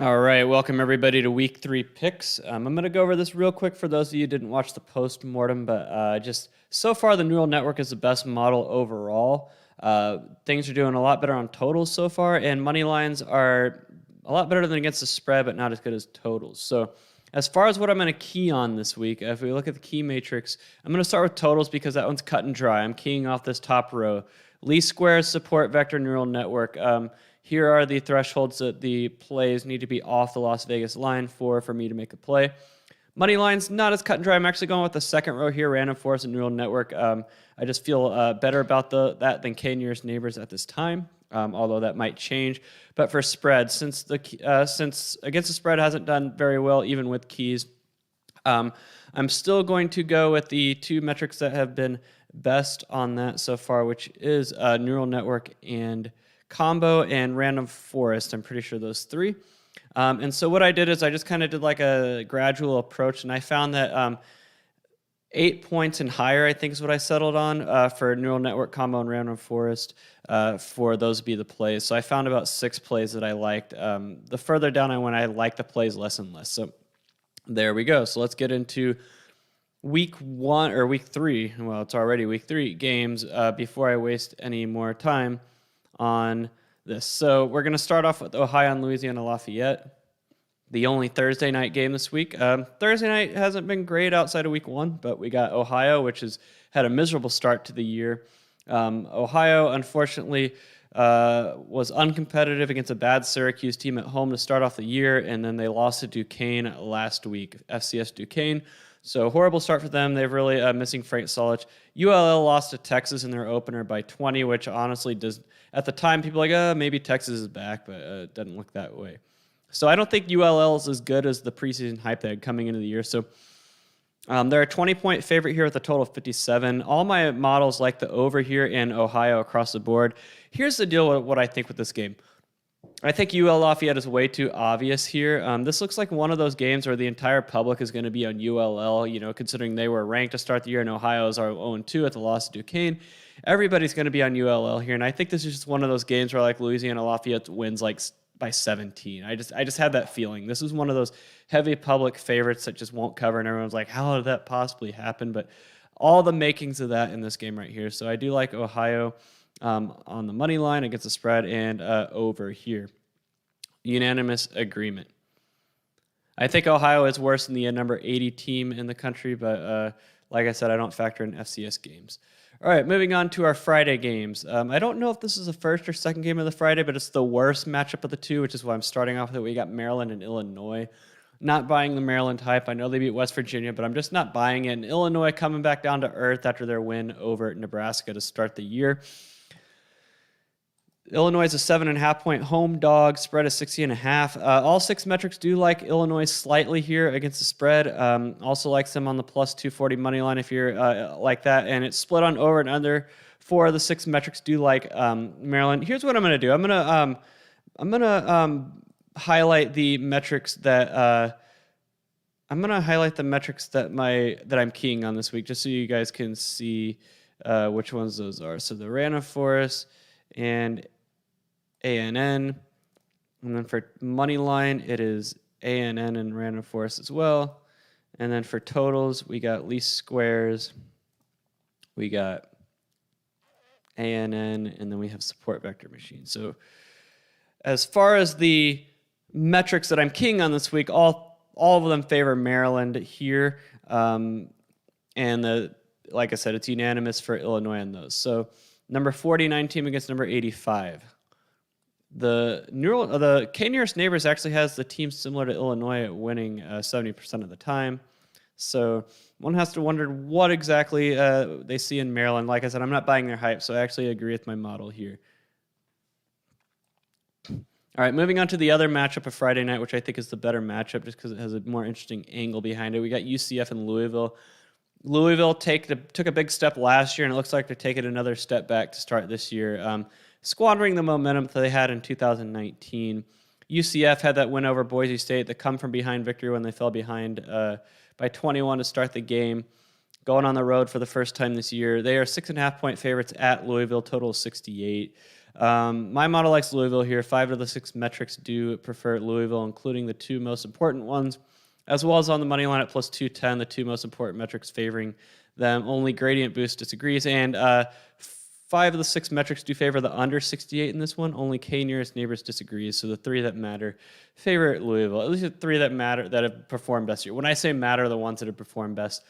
All right, welcome everybody to Week 3 picks. I'm going to go over this real quick for those of you who didn't watch the post-mortem, but just so far the neural network is the best model overall. Things are doing a lot better on totals so far, and money lines are a lot better than against the spread, but not as good as totals. So as far as what I'm going to key on this week, if we look at the key matrix, I'm going to start with totals because that one's cut and dry. I'm keying off this top row. Least squares support vector neural network. Here are the thresholds that the plays need to be off the Las Vegas line for me to make a play. Money line's not as cut and dry. I'm actually going with the second row here, random forest and neural network. I just feel better about that than K nearest neighbors at this time, although that might change. But for spread, since against the spread hasn't done very well, even with keys, I'm still going to go with the two metrics that have been best on that so far, which is neural network and combo and random forest. I'm pretty sure those three. And so what I did is I just kind of did like a gradual approach, and I found that 8 points and higher, I think, is what I settled on for neural network, combo, and random forest for those to be the plays. So I found about 6 plays that I liked. The further down I went, I liked the plays less and less. So there we go. So let's get into week 3. Well, it's already week 3 games before I waste any more time on this. So we're going to start off with Ohio and Louisiana Lafayette, the only Thursday night game this week. Thursday night hasn't been great outside of week 1, but we got Ohio, which has had a miserable start to the year. Ohio, unfortunately, was uncompetitive against a bad Syracuse team at home to start off the year, and then they lost to Duquesne last week, FCS Duquesne. So horrible start for them. They're really missing Frank Solich. ULL lost to Texas in their opener by 20, which honestly does. At the time, people were like, maybe Texas is back, but it doesn't look that way. So I don't think ULL is as good as the preseason hype they had coming into the year. So they're a 20-point favorite here with a total of 57. All my models like the over here in Ohio across the board. Here's the deal with what I think with this game. I think UL Lafayette is way too obvious here. This looks like one of those games where the entire public is going to be on ULL, considering they were ranked to start the year and Ohio is our 0-2 at the loss to Duquesne. Everybody's going to be on ULL here, and I think this is just one of those games where like Louisiana Lafayette wins like by 17. I just had that feeling. This is one of those heavy public favorites that just won't cover, and everyone's like, how did that possibly happen? But all the makings of that in this game right here. So I do like Ohio on the money line against the spread and over here. Unanimous agreement. I think Ohio is worse than the number 80 team in the country, but like I said, I don't factor in FCS games. All right, moving on to our Friday games. I don't know if this is the first or second game of the Friday, but it's the worst matchup of the two, which is why I'm starting off with it. We got Maryland and Illinois. Not buying the Maryland hype. I know they beat West Virginia, but I'm just not buying it. And Illinois coming back down to earth after their win over Nebraska to start the year. Illinois is a 7.5-point home dog. Spread is 60.5. All 6 metrics do like Illinois slightly here against the spread. Also likes them on the plus 240 money line if you're like that. And it's split on over and under. 4 of the 6 metrics do like Maryland. Here's what I'm going to do. I'm going to highlight the metrics that that I'm keying on this week, just so you guys can see which ones those are. So the random forest and ANN, and then for money line it is ANN and random forest as well. And then for totals we got least squares, we got ANN, and then we have support vector machine. So as far as the metrics that I'm keying on this week, all of them favor Maryland here, and like I said, it's unanimous for Illinois on those. So number 49 team against number 85. The K nearest neighbors actually has the team similar to Illinois at winning 70% of the time. So one has to wonder what exactly they see in Maryland. Like I said, I'm not buying their hype, so I actually agree with my model here. All right, moving on to the other matchup of Friday night, which I think is the better matchup just because it has a more interesting angle behind it. We got UCF and Louisville. Louisville took a big step last year, and it looks like they're taking another step back to start this year, squandering the momentum that they had in 2019. UCF had that win over Boise State, the come-from-behind victory when they fell behind by 21 to start the game, going on the road for the first time this year. They are 6.5-point favorites at Louisville, total of 68. My model likes Louisville here. 5 of the 6 metrics do prefer Louisville, including the 2 most important ones, as well as on the money line at plus 210, the 2 most important metrics favoring them. Only Gradient Boost disagrees, and 5 of the 6 metrics do favor the under 68 in this one. Only K nearest neighbors disagrees, so the 3 that matter favor Louisville. At least the 3 that matter that have performed best here. When I say matter, the ones that have performed best.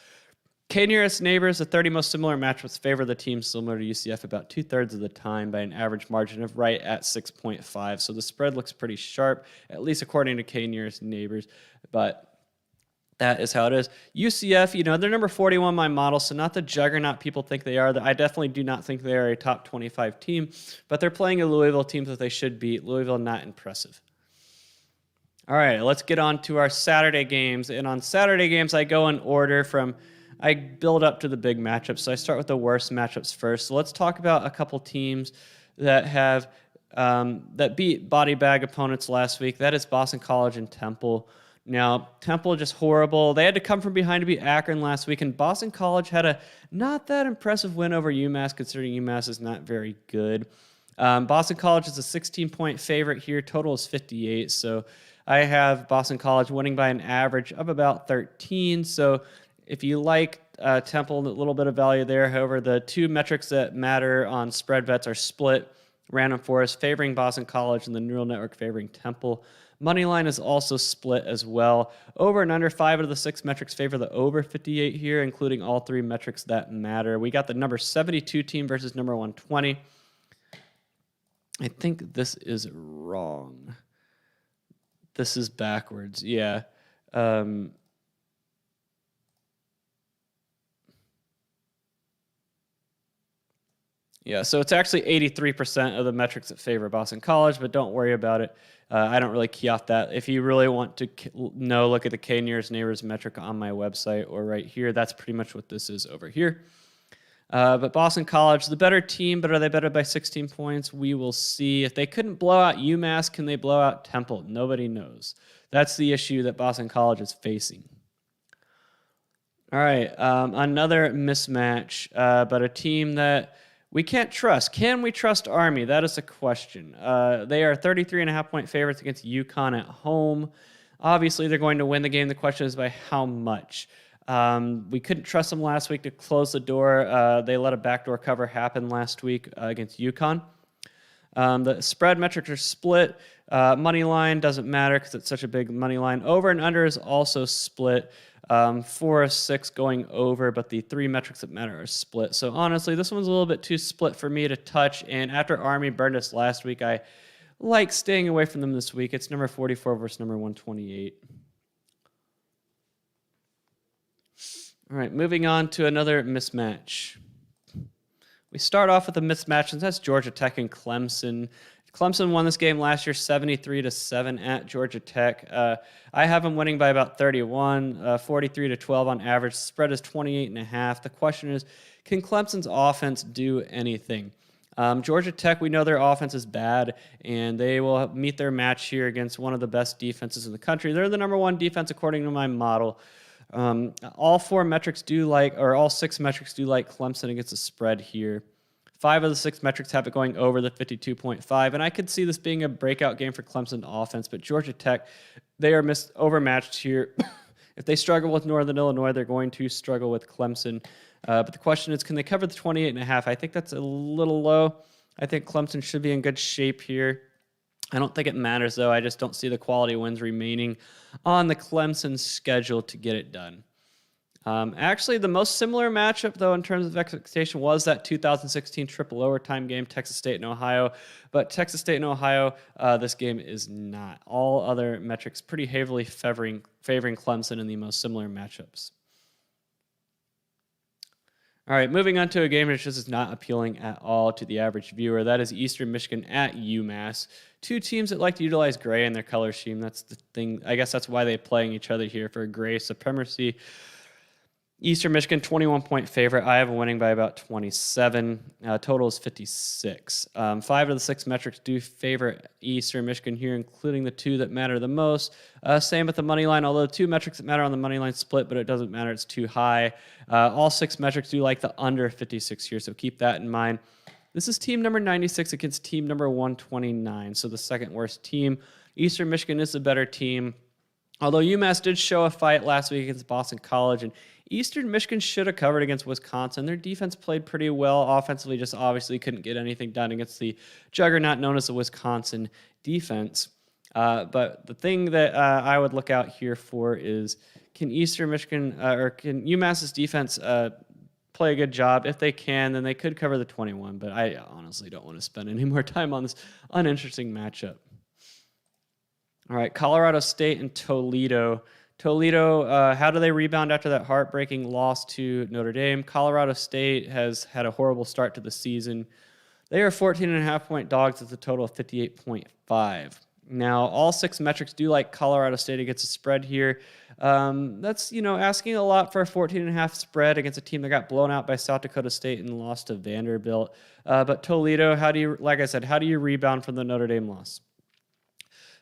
K nearest neighbors, the 30 most similar matchups favor the team similar to UCF about 2/3 of the time by an average margin of right at 6.5. So the spread looks pretty sharp, at least according to K nearest neighbors. But that is how it is. UCF, they're number 41 in my model, so not the juggernaut people think they are. I definitely do not think they are a top 25 team, but they're playing a Louisville team that they should beat. Louisville, not impressive. All right, let's get on to our Saturday games. And on Saturday games, I go in order I build up to the big matchups. So I start with the worst matchups first. So let's talk about a couple teams that have that beat body bag opponents last week. That is Boston College and Temple. Now, Temple just horrible. They had to come from behind to beat Akron last week, and Boston College had a not that impressive win over UMass, considering UMass is not very good. Boston College is a 16-point favorite here. Total is 58, so I have Boston College winning by an average of about 13. So if you like Temple, a little bit of value there. However, the 2 metrics that matter on spread bets are split. Random Forest favoring Boston College and the Neural Network favoring Temple. Moneyline is also split as well. Over and under 5 of the 6 metrics favor the over 58 here, including all 3 metrics that matter. We got the number 72 team versus number 120. I think this is wrong. This is backwards. Yeah. Yeah, so it's actually 83% of the metrics that favor Boston College, but don't worry about it. I don't really key off that. If you really want to know, look at the K nearest neighbors metric on my website or right here. That's pretty much what this is over here. But Boston College, the better team, but are they better by 16 points? We will see. If they couldn't blow out UMass, can they blow out Temple? Nobody knows. That's the issue that Boston College is facing. All right, another mismatch, but a team that we can't trust. Can we trust Army? That is the question. They are 33.5-point favorites against UConn at home. Obviously, they're going to win the game. The question is by how much. We couldn't trust them last week to close the door. They let a backdoor cover happen last week against UConn. The spread metrics are split. Money line doesn't matter because it's such a big money line. Over and under is also split. 4 of 6 going over, but the 3 metrics that matter are split. So honestly, this one's a little bit too split for me to touch. And after Army burned us last week, I like staying away from them this week. It's number 44 versus number 128. All right, moving on to another mismatch. We start off with a mismatch, and that's Georgia Tech and Clemson. Clemson won this game last year 73-7 at Georgia Tech. I have them winning by about 31, 43-12 on average. The spread is 28.5. The question is, can Clemson's offense do anything? Georgia Tech, we know their offense is bad, and they will meet their match here against one of the best defenses in the country. They're the number 1 defense according to my model. All 6 metrics do like Clemson against the spread here. 5 of the 6 metrics have it going over the 52.5, and I could see this being a breakout game for Clemson offense, but Georgia Tech, they are overmatched here. If they struggle with Northern Illinois, they're going to struggle with Clemson. But the question is, can they cover the 28.5? I think that's a little low. I think Clemson should be in good shape here. I don't think it matters, though. I just don't see the quality wins remaining on the Clemson schedule to get it done. Actually, the most similar matchup, though, in terms of expectation was that 2016 triple overtime game, Texas State and Ohio. But Texas State and Ohio, this game is not. All other metrics pretty heavily favoring Clemson in the most similar matchups. All right, moving on to a game which is not appealing at all to the average viewer. That is Eastern Michigan at UMass. 2 teams that like to utilize gray in their color scheme. That's the thing. I guess that's why they're playing each other here for gray supremacy. Eastern Michigan, 21-point favorite. I have a winning by about 27. Total is 56. 5 of the 6 metrics do favor Eastern Michigan here, including the 2 that matter the most. Same with the money line, although 2 metrics that matter on the money line split, but it doesn't matter. It's too high. All 6 metrics do like the under 56 here, so keep that in mind. This is team number 96 against team number 129, so the second worst team. Eastern Michigan is the better team. Although UMass did show a fight last week against Boston College, and Eastern Michigan should have covered against Wisconsin. Their defense played pretty well. Offensively, just obviously couldn't get anything done against the juggernaut known as the Wisconsin defense. But the thing that I would look out here for is, can Eastern Michigan or can UMass's defense play a good job? If they can, then they could cover the 21. But I honestly don't want to spend any more time on this uninteresting matchup. All right, Colorado State and Toledo. Toledo, how do they rebound after that heartbreaking loss to Notre Dame? Colorado State has had a horrible start to the season. They are 14.5-point dogs with a total of 58.5. Now, all 6 metrics do like Colorado State against a spread here. That's, asking a lot for a 14.5 spread against a team that got blown out by South Dakota State and lost to Vanderbilt. But Toledo, how do you rebound from the Notre Dame loss?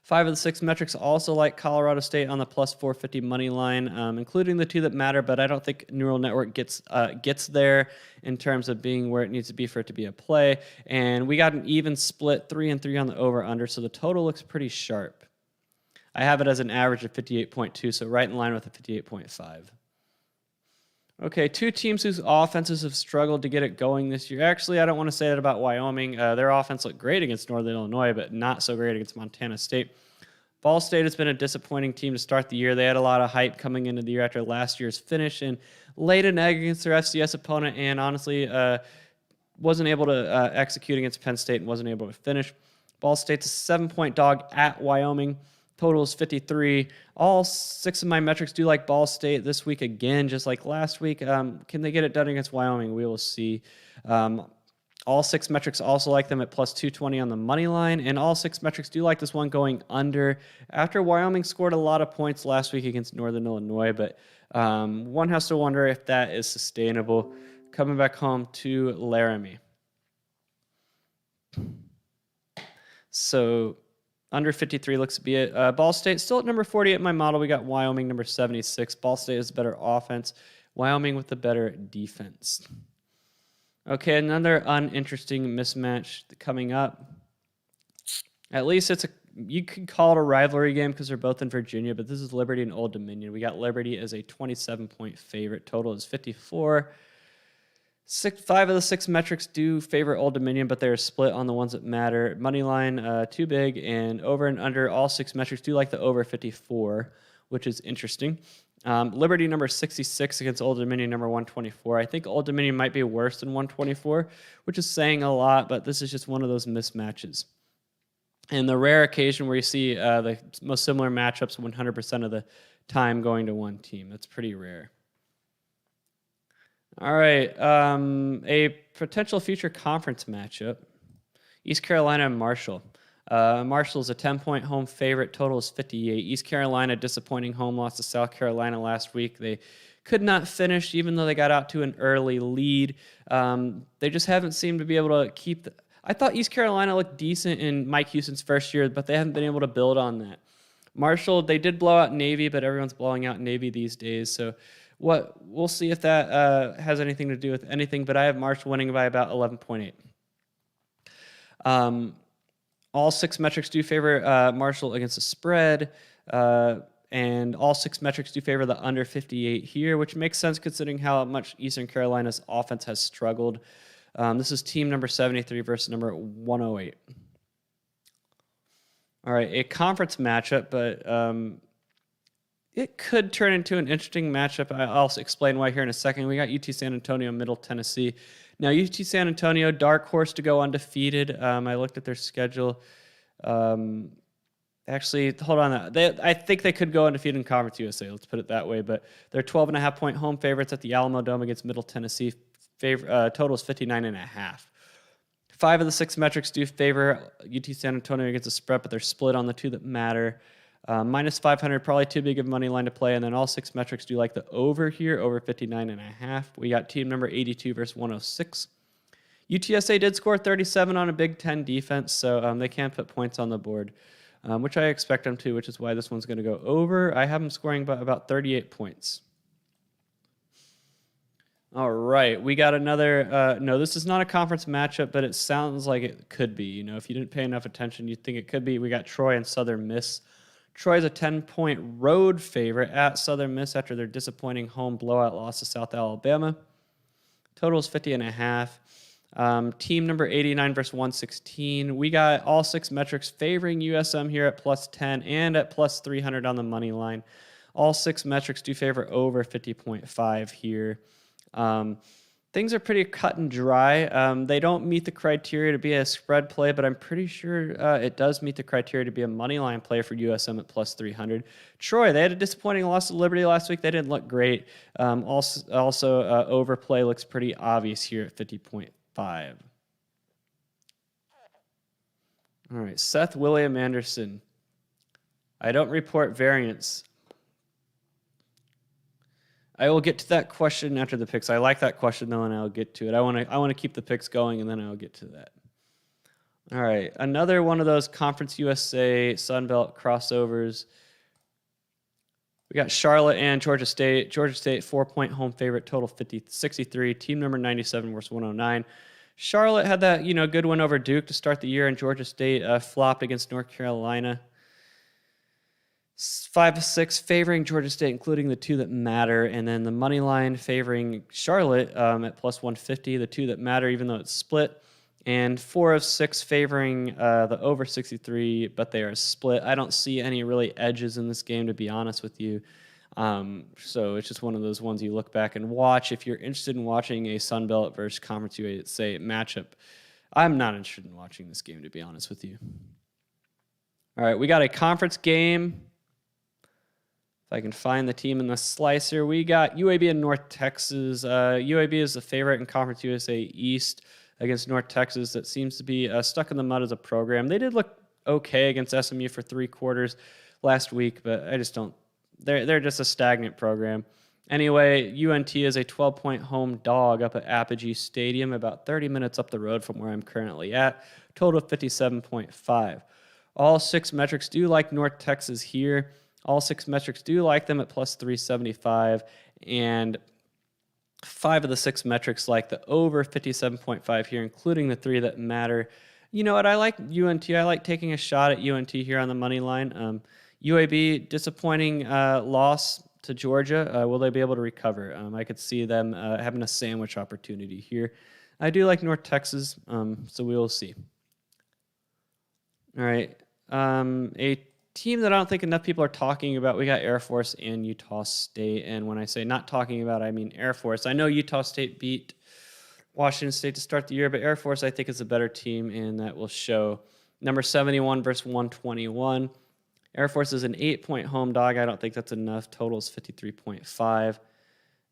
5 of the 6 metrics also like Colorado State on the plus 450 money line, including the 2 that matter, but I don't think Neural Network gets there in terms of being where it needs to be for it to be a play. And we got an even split, 3 and 3 on the over-under, so the total looks pretty sharp. I have it as an average of 58.2, so right in line with the 58.5. Okay, 2 teams whose offenses have struggled to get it going this year. Actually, I don't want to say that about Wyoming. Their offense looked great against Northern Illinois, but not so great against Montana State. Ball State has been a disappointing team to start the year. They had a lot of hype coming into the year after last year's finish and laid an egg against their FCS opponent and honestly wasn't able to execute against Penn State and wasn't able to finish. Ball State's a 7-point dog at Wyoming. Total is 53. All 6 of my metrics do like Ball State this week again, just like last week. Can they get it done against Wyoming? We will see. All 6 metrics also like them at plus 220 on the money line, and all 6 metrics do like this one going under. After Wyoming scored a lot of points last week against Northern Illinois, but one has to wonder if that is sustainable. Coming back home to Laramie. So under 53 looks to be it. Ball State still at number 48 in my model. We got Wyoming number 76. Ball State has better offense. Wyoming with the better defense. Okay, another uninteresting mismatch coming up. At least you could call it a rivalry game because they're both in Virginia, but this is Liberty and Old Dominion. We got Liberty as a 27-point favorite. Total is 54. 5 of the 6 metrics do favor Old Dominion, but they're split on the ones that matter. Money line, too big, and over and under, all 6 metrics do like the over 54, which is interesting. Liberty number 66 against Old Dominion number 124. I think Old Dominion might be worse than 124, which is saying a lot, but this is just one of those mismatches. And the rare occasion where you see the most similar matchups 100% of the time going to one team. That's pretty rare. All right, a potential future conference matchup. East Carolina and Marshall. Marshall's a 10-point home favorite. Total is 58. East Carolina, disappointing home loss to South Carolina last week. They could not finish, even though they got out to an early lead. They just haven't seemed to be able to keep I thought East Carolina looked decent in Mike Houston's first year, but they haven't been able to build on that. Marshall, they did blow out Navy, but everyone's blowing out Navy these days. So we'll see if that has anything to do with anything, but I have Marshall winning by about 11.8. All 6 metrics do favor Marshall against the spread, and all 6 metrics do favor the under 58 here, which makes sense considering how much Eastern Carolina's offense has struggled. This is team number 73 versus number 108. All right, a conference matchup, but it could turn into an interesting matchup. I'll explain why here in a second. We got UT San Antonio, Middle Tennessee. Now, UT San Antonio, dark horse to go undefeated. I looked at their schedule. Actually, hold on. I think they could go undefeated in Conference USA. Let's put it that way. But they're 12.5-point home favorites at the Alamo Dome against Middle Tennessee. Total is 59.5. 5 of the 6 metrics do favor UT San Antonio against the spread, but they're split on the 2 that matter. Minus 500, probably too big of a money line to play. And then all 6 metrics do like the over here, over 59.5. We got team number 82 versus 106. UTSA did score 37 on a Big Ten defense, so they can put points on the board, which I expect them to, which is why this one's going to go over. I have them scoring about 38 points. All right, we got another. No, this is not a conference matchup, but it sounds like it could be. You know, if you didn't pay enough attention, you'd think it could be. We got Troy and Southern Miss. Troy's a 10-point road favorite at Southern Miss after their disappointing home blowout loss to South Alabama. Total is 50.5. Team number 89 versus 116. We got all 6 metrics favoring USM here at plus 10 and at plus 300 on the money line. All 6 metrics do favor over 50.5 here. Things are pretty cut and dry. They don't meet the criteria to be a spread play, but I'm pretty sure it does meet the criteria to be a money line play for USM at plus 300. Troy, they had a disappointing loss to Liberty last week. They didn't look great. Also, overplay looks pretty obvious here at 50.5. All right, Seth William Anderson. I don't report variance. I will get to that question after the picks. I like that question though, and I'll get to it. I want to keep the picks going, and then I'll get to that. All right, another one of those Conference USA Sun Belt crossovers. We got Charlotte and Georgia State. Georgia State 4-point home favorite, total 63. Team number 97 versus 109. Charlotte had that good win over Duke to start the year, and Georgia State flopped against North Carolina. 5-6 favoring Georgia State, including the 2 that matter, and then the money line favoring Charlotte at plus 150, the 2 that matter, even though it's split, and 4 of 6 favoring the over 63, but they are split. I don't see any really edges in this game, to be honest with you. So it's just one of those ones you look back and watch. If you're interested in watching a Sun Belt versus Conference USA matchup, I'm not interested in watching this game, to be honest with you. All right, we got a conference game. If I can find the team in the slicer, we got UAB and North Texas. UAB is the favorite in Conference USA East against North Texas. That seems to be stuck in the mud as a program. They did look okay against SMU for 3 quarters last week, but I just don't. They're just a stagnant program. Anyway, UNT is a 12-point home dog up at Apogee Stadium, about 30 minutes up the road from where I'm currently at. Total 57.5. All 6 metrics do like North Texas here. All 6 metrics do like them at plus 375, and 5 of the 6 metrics like the over 57.5 here, including the 3 that matter. You know what? I like UNT. I like taking a shot at UNT here on the money line. UAB, disappointing loss to Georgia. Will they be able to recover? I could see them having a sandwich opportunity here. I do like North Texas, so we will see. All right. A team that I don't think enough people are talking about, we got Air Force and Utah State. And when I say not talking about, I mean Air Force. I know Utah State beat Washington State to start the year, but Air Force I think is a better team, and that will show. Number 71 versus 121. Air Force is an 8-point home dog. I don't think that's enough. Total is 53.5.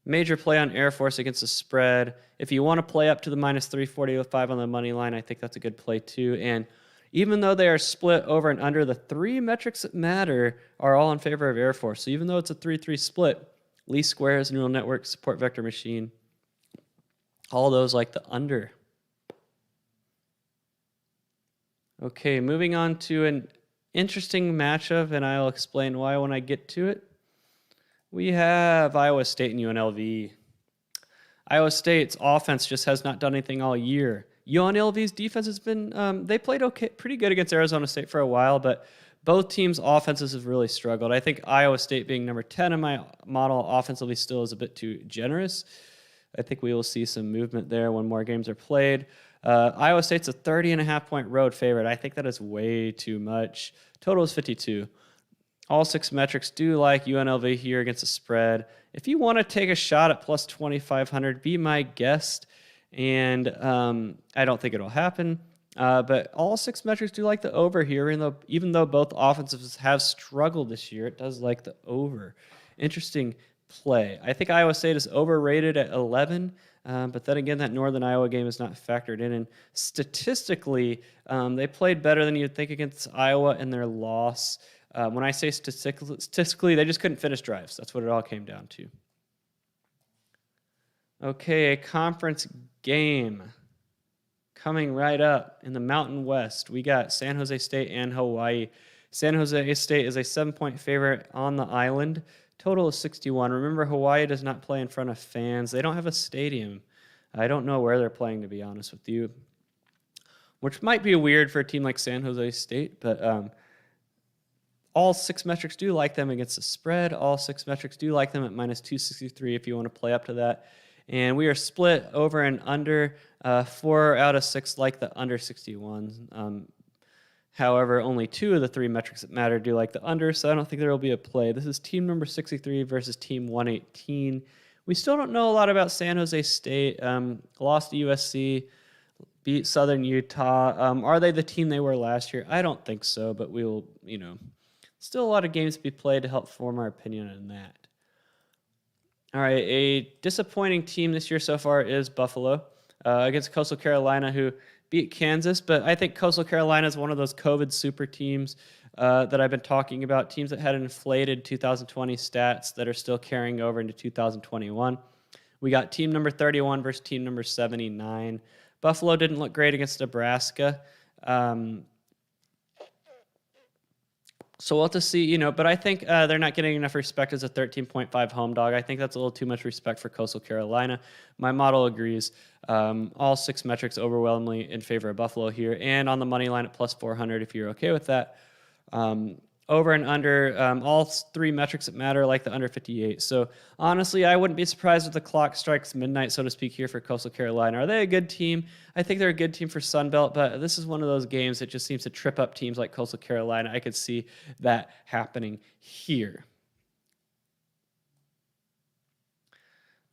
Major play on Air Force against the spread. If you want to play up to the minus 340.05 on the money line, I think that's a good play too. And even though they are split over and under, the 3 metrics that matter are all in favor of Air Force. So even though it's a 3-3 split, least squares, neural network, support vector machine, all those like the under. Okay, moving on to an interesting matchup, and I'll explain why when I get to it. We have Iowa State and UNLV. Iowa State's offense just has not done anything all year. UNLV's defense has been, they played okay, pretty good against Arizona State for a while, but both teams' offenses have really struggled. I think Iowa State being number 10 in my model offensively still is a bit too generous. I think we will see some movement there when more games are played. Iowa State's a 30.5-point road favorite. I think that is way too much. Total is 52. All 6 metrics do like UNLV here against the spread. If you want to take a shot at plus 2,500, be my guest. And I don't think it'll happen. But all 6 metrics do like the over here, even though both offenses have struggled this year, it does like the over. Interesting play. I think Iowa State is overrated at 11, but then again, that Northern Iowa game is not factored in. And statistically, they played better than you'd think against Iowa in their loss. When I say statistically, they just couldn't finish drives. That's what it all came down to. Okay, a conference game coming right up in the Mountain West. We got San Jose State and Hawaii. San Jose State is a 7-point favorite on the island. Total is 61. Remember, Hawaii does not play in front of fans. They don't have a stadium. I don't know where they're playing, to be honest with you, which might be weird for a team like San Jose State, but all 6 metrics do like them against the spread. All 6 metrics do like them at minus 263 if you want to play up to that. And we are split over and under. 4 out of 6 like the under 61. However, only 2 of the 3 metrics that matter do like the under, so I don't think there will be a play. This is team number 63 versus team 118. We still don't know a lot about San Jose State. Lost to USC, beat Southern Utah. Are they the team they were last year? I don't think so, but we will, still a lot of games to be played to help form our opinion on that. All right, a disappointing team this year so far is Buffalo against Coastal Carolina, who beat Kansas, but I think Coastal Carolina is one of those COVID super teams that I've been talking about, teams that had inflated 2020 stats that are still carrying over into 2021. We got team number 31 versus team number 79. Buffalo didn't look great against Nebraska. So we'll have to see, but I think they're not getting enough respect as a 13.5 home dog. I think that's a little too much respect for Coastal Carolina. My model agrees. All 6 metrics overwhelmingly in favor of Buffalo here, and on the money line at plus 400 if you're okay with that. Over and under, all 3 metrics that matter, like the under 58. So honestly, I wouldn't be surprised if the clock strikes midnight, so to speak, here for Coastal Carolina. Are they a good team? I think they're a good team for Sunbelt, but this is one of those games that just seems to trip up teams like Coastal Carolina. I could see that happening here.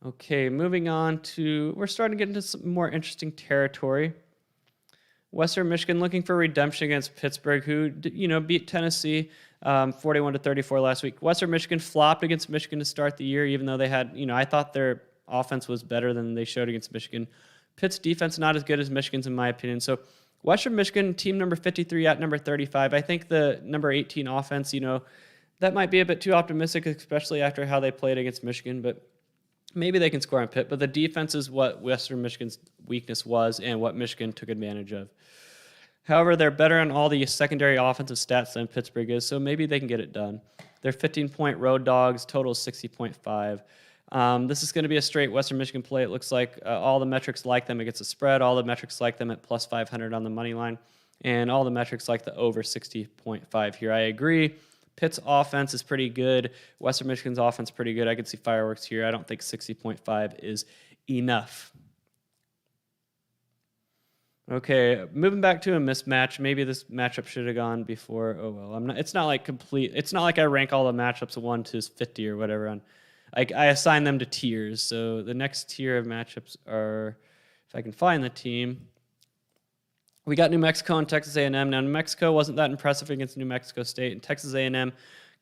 Okay, moving on to, we're starting to get into some more interesting territory. Western Michigan looking for redemption against Pittsburgh, who beat Tennessee 41-34 last week. Western Michigan flopped against Michigan to start the year, even though they had, I thought their offense was better than they showed against Michigan. Pitt's defense not as good as Michigan's in my opinion. So Western Michigan, team number 53 at number 35. I think the number 18 offense, that might be a bit too optimistic, especially after how they played against Michigan, but maybe they can score on Pitt. But the defense is what Western Michigan's weakness was and what Michigan took advantage of. However, they're better on all the secondary offensive stats than Pittsburgh is, so maybe they can get it done. They're 15-point road dogs, total 60.5. This is going to be a straight Western Michigan play. It looks like all the metrics like them against the spread, all the metrics like them at plus 500 on the money line, and all the metrics like the over 60.5 here. I agree. Pitt's offense is pretty good. Western Michigan's offense is pretty good. I could see fireworks here. I don't think 60.5 is enough. Okay, moving back to a mismatch. Maybe this matchup should have gone before. Oh well, it's not like complete. It's not like I rank all the matchups 1 to 50 or whatever. I assign them to tiers. So the next tier of matchups are, if I can find the team, we got New Mexico and Texas A&M. Now New Mexico wasn't that impressive against New Mexico State, and Texas A&M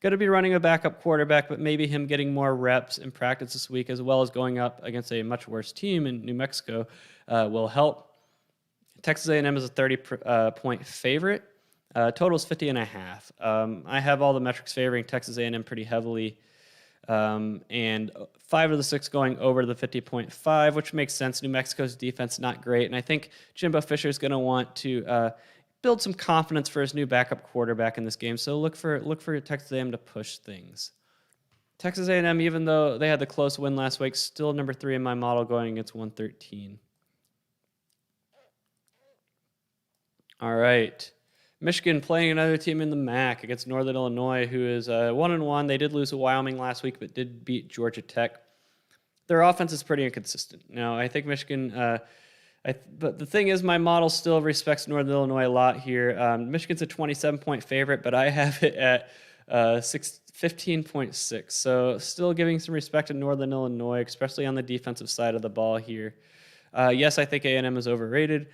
going to be running a backup quarterback, but maybe him getting more reps in practice this week, as well as going up against a much worse team in New Mexico, will help. Texas A&M is a 30-point favorite. Total is 50.5. I have all the metrics favoring Texas A&M pretty heavily, and 5 of the 6 going over the 50.5, which makes sense. New Mexico's defense not great, and I think Jimbo Fisher is going to want to build some confidence for his new backup quarterback in this game. So look for Texas A&M to push things. Texas A&M, even though they had the close win last week, still number 3 in my model going against 113. All right. Michigan playing another team in the MAC against Northern Illinois, who is 1-1. They did lose to Wyoming last week, but did beat Georgia Tech. Their offense is pretty inconsistent. Now, I think Michigan, but the thing is, my model still respects Northern Illinois a lot here. Michigan's a 27-point favorite, but I have it at 15.6. So still giving some respect to Northern Illinois, especially on the defensive side of the ball here. Yes, I think A&M is overrated.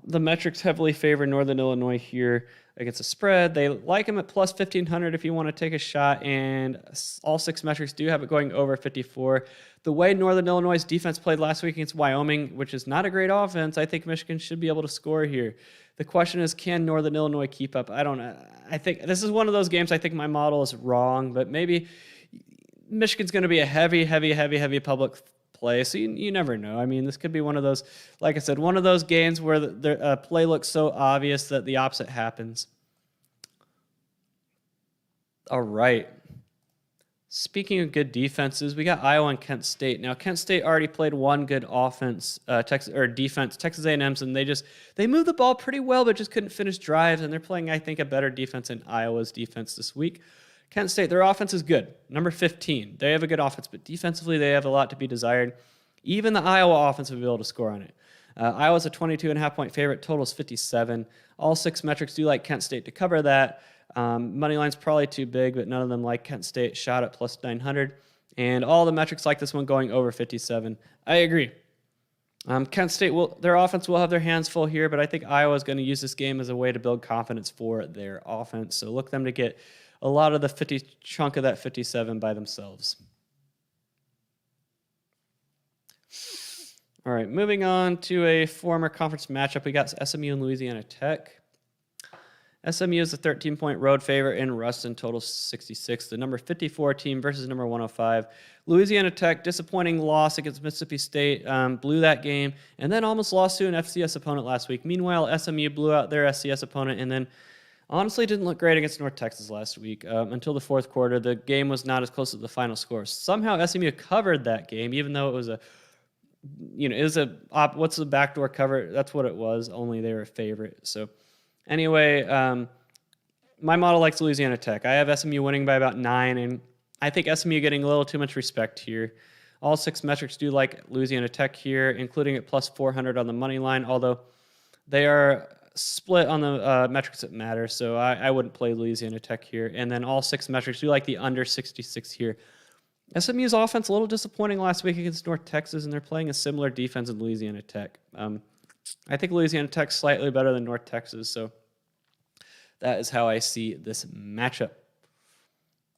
The metrics heavily favor Northern Illinois here against the spread. They like them at plus 1,500 if you want to take a shot, and all 6 metrics do have it going over 54. The way Northern Illinois' defense played last week against Wyoming, which is not a great offense, I think Michigan should be able to score here. The question is, can Northern Illinois keep up? I don't know. I think this is one of those games I think my model is wrong, but maybe Michigan's going to be a heavy public play, so you never know. I mean, this could be one of those, like I said, one of those games where the play looks so obvious that the opposite happens. All right. Speaking of good defenses, we got Iowa and Kent State. Now, Kent State already played one good offense, defense, Texas A&M's, and they moved the ball pretty well, but just couldn't finish drives. And they're playing, I think, a better defense than Iowa's defense this week. Kent State, their offense is good. Number 15, they have a good offense, but defensively they have a lot to be desired. Even the Iowa offense will be able to score on it. Iowa's a 22.5-point favorite. Total is 57. All 6 metrics do like Kent State to cover that. Money line's probably too big, but none of them like Kent State. Shot at plus 900. And all the metrics like this one going over 57. I agree. Kent State, their offense will have their hands full here, but I think Iowa's going to use this game as a way to build confidence for their offense. So look them to get a lot of the 50 chunk of that 57 by themselves. All right, moving on to a former conference matchup. We got SMU and Louisiana Tech. SMU is a 13-point road favorite in Ruston, total 66. The number 54 team versus number 105. Louisiana Tech, disappointing loss against Mississippi State, blew that game, and then almost lost to an FCS opponent last week. Meanwhile, SMU blew out their FCS opponent, and then honestly didn't look great against North Texas last week. Until the fourth quarter, the game was not as close as the final score. Somehow SMU covered that game, even though it was what's the backdoor cover? That's what it was, only they were a favorite. So anyway, my model likes Louisiana Tech. I have SMU winning by about 9, and I think SMU getting a little too much respect here. All 6 metrics do like Louisiana Tech here, including at plus 400 on the money line, although they are split on the metrics that matter, so I wouldn't play Louisiana Tech here. And then all 6 metrics do like the under 66 here. SMU's offense a little disappointing last week against North Texas, and they're playing a similar defense in Louisiana Tech. I think Louisiana Tech's slightly better than North Texas, so that is how I see this matchup.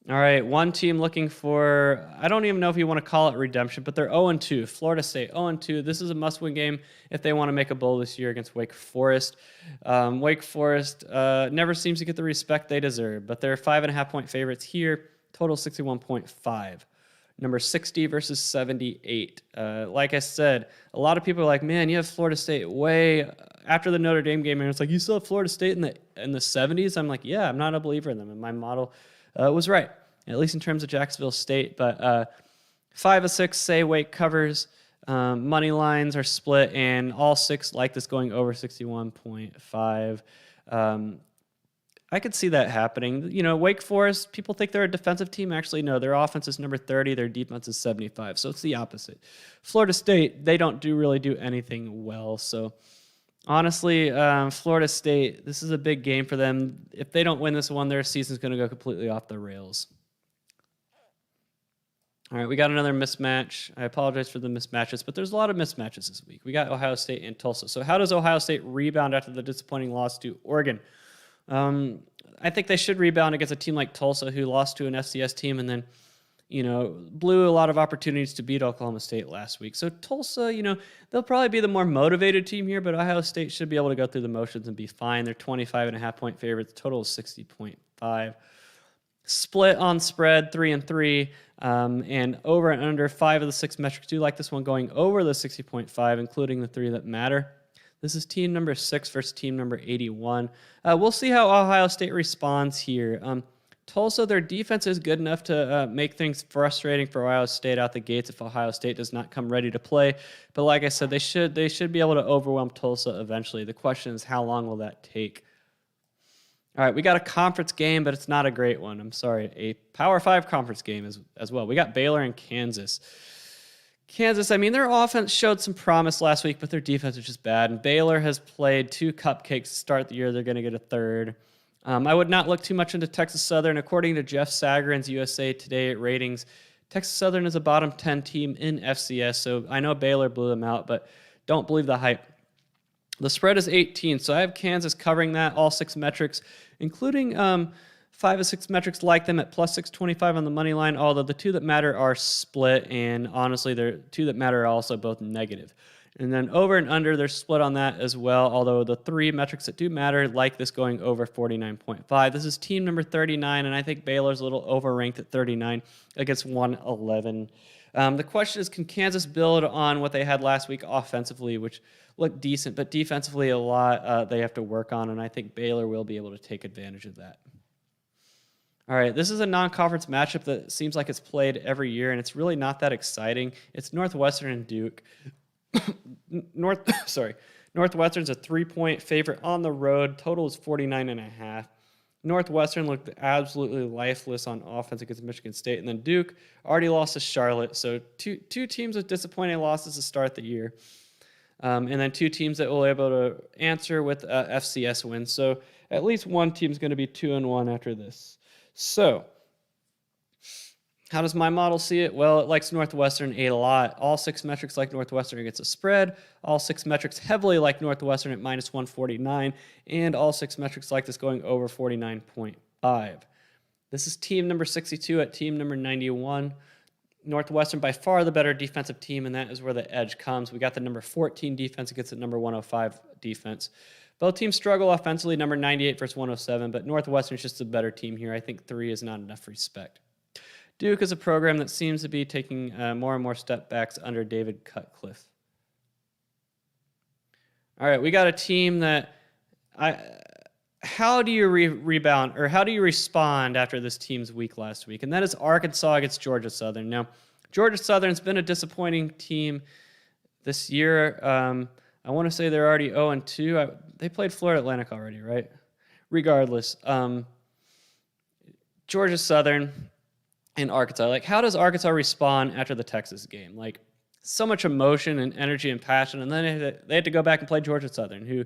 All right, one team looking for, I don't even know if you want to call it redemption, but they're 0-2. Florida State, 0-2. This is a must-win game if they want to make a bowl this year against Wake Forest. Wake Forest never seems to get the respect they deserve, but they're 5.5-point favorites here, total 61.5. Number 60 versus 78. Like I said, a lot of people are like, man, you have Florida State way after the Notre Dame game, and it's like, you still have Florida State in the 70s? I'm like, yeah, I'm not a believer in them, and my model was right, at least in terms of Jacksonville State. But 5 of 6 say Wake covers. Money lines are split, and all 6 like this going over 61.5. I could see that happening. You know, Wake Forest, people think they're a defensive team. Actually, no, their offense is number 30, their defense is 75, so it's the opposite. Florida State, they don't really do anything well. So honestly, Florida State, this is a big game for them. If they don't win this one, their season's going to go completely off the rails. All right, we got another mismatch. I apologize for the mismatches, but there's a lot of mismatches this week. We got Ohio State and Tulsa. So how does Ohio State rebound after the disappointing loss to Oregon? I think they should rebound against a team like Tulsa, who lost to an FCS team and then, blew a lot of opportunities to beat Oklahoma State last week. So Tulsa, they'll probably be the more motivated team here, but Ohio State should be able to go through the motions and be fine. They're 25.5-point favorites, total is 60.5. Split on spread, 3-3, and over and under 5 of the 6 metrics do like this one going over the 60.5, including the 3 that matter. This is team number 6 versus team number 81. We'll see how Ohio State responds here. Tulsa, their defense is good enough to make things frustrating for Ohio State out the gates if Ohio State does not come ready to play. But like I said, they should be able to overwhelm Tulsa eventually. The question is, how long will that take? All right, we got a conference game, but it's not a great one. I'm sorry. A Power 5 conference game as well. We got Baylor and Kansas. Kansas, I mean, their offense showed some promise last week, but their defense is just bad. And Baylor has played 2 cupcakes to start the year. They're going to get a 3rd. I would not look too much into Texas Southern. According to Jeff Sagarin's USA Today ratings, Texas Southern is a bottom 10 team in FCS. So I know Baylor blew them out, but don't believe the hype. The spread is 18, so I have Kansas covering that, all 6 metrics, including 5 of 6 metrics like them at plus 625 on the money line, although the 2 that matter are split, and honestly, the 2 that matter are also both negative. And then over and under, they're split on that as well, although the 3 metrics that do matter like this going over 49.5. This is team number 39, and I think Baylor's a little overranked at 39 against 111. The question is, can Kansas build on what they had last week offensively, which looked decent, but defensively a lot they have to work on, and I think Baylor will be able to take advantage of that. All right, this is a non-conference matchup that seems like it's played every year, and it's really not that exciting. It's Northwestern and Duke. Northwestern's a 3-point favorite on the road. Total is 49.5. Northwestern looked absolutely lifeless on offense against Michigan State, and then Duke already lost to Charlotte. So two teams with disappointing losses to start the year, and then two teams that will be able to answer with FCS wins. So at least one team's going to be 2-1 after this. So how does my model see it? Well, it likes Northwestern a lot. All 6 metrics like Northwestern against a spread. All 6 metrics heavily like Northwestern at minus 149. And all 6 metrics like this going over 49.5. This is team number 62 at team number 91. Northwestern by far the better defensive team, and that is where the edge comes. We got the number 14 defense against the number 105 defense. Both teams struggle offensively, number 98 versus 107, but Northwestern's just a better team here. I think 3 is not enough respect. Duke is a program that seems to be taking more and more step backs under David Cutcliffe. All right, we got a team that how do you rebound, or how do you respond after this team's week last week? And that is Arkansas against Georgia Southern. Now, Georgia Southern's been a disappointing team this year. I want to say they're already 0-2. They played Florida Atlantic already, right? Regardless, Georgia Southern and Arkansas. Like, how does Arkansas respond after the Texas game? Like, so much emotion and energy and passion, and then they had to go back and play Georgia Southern, who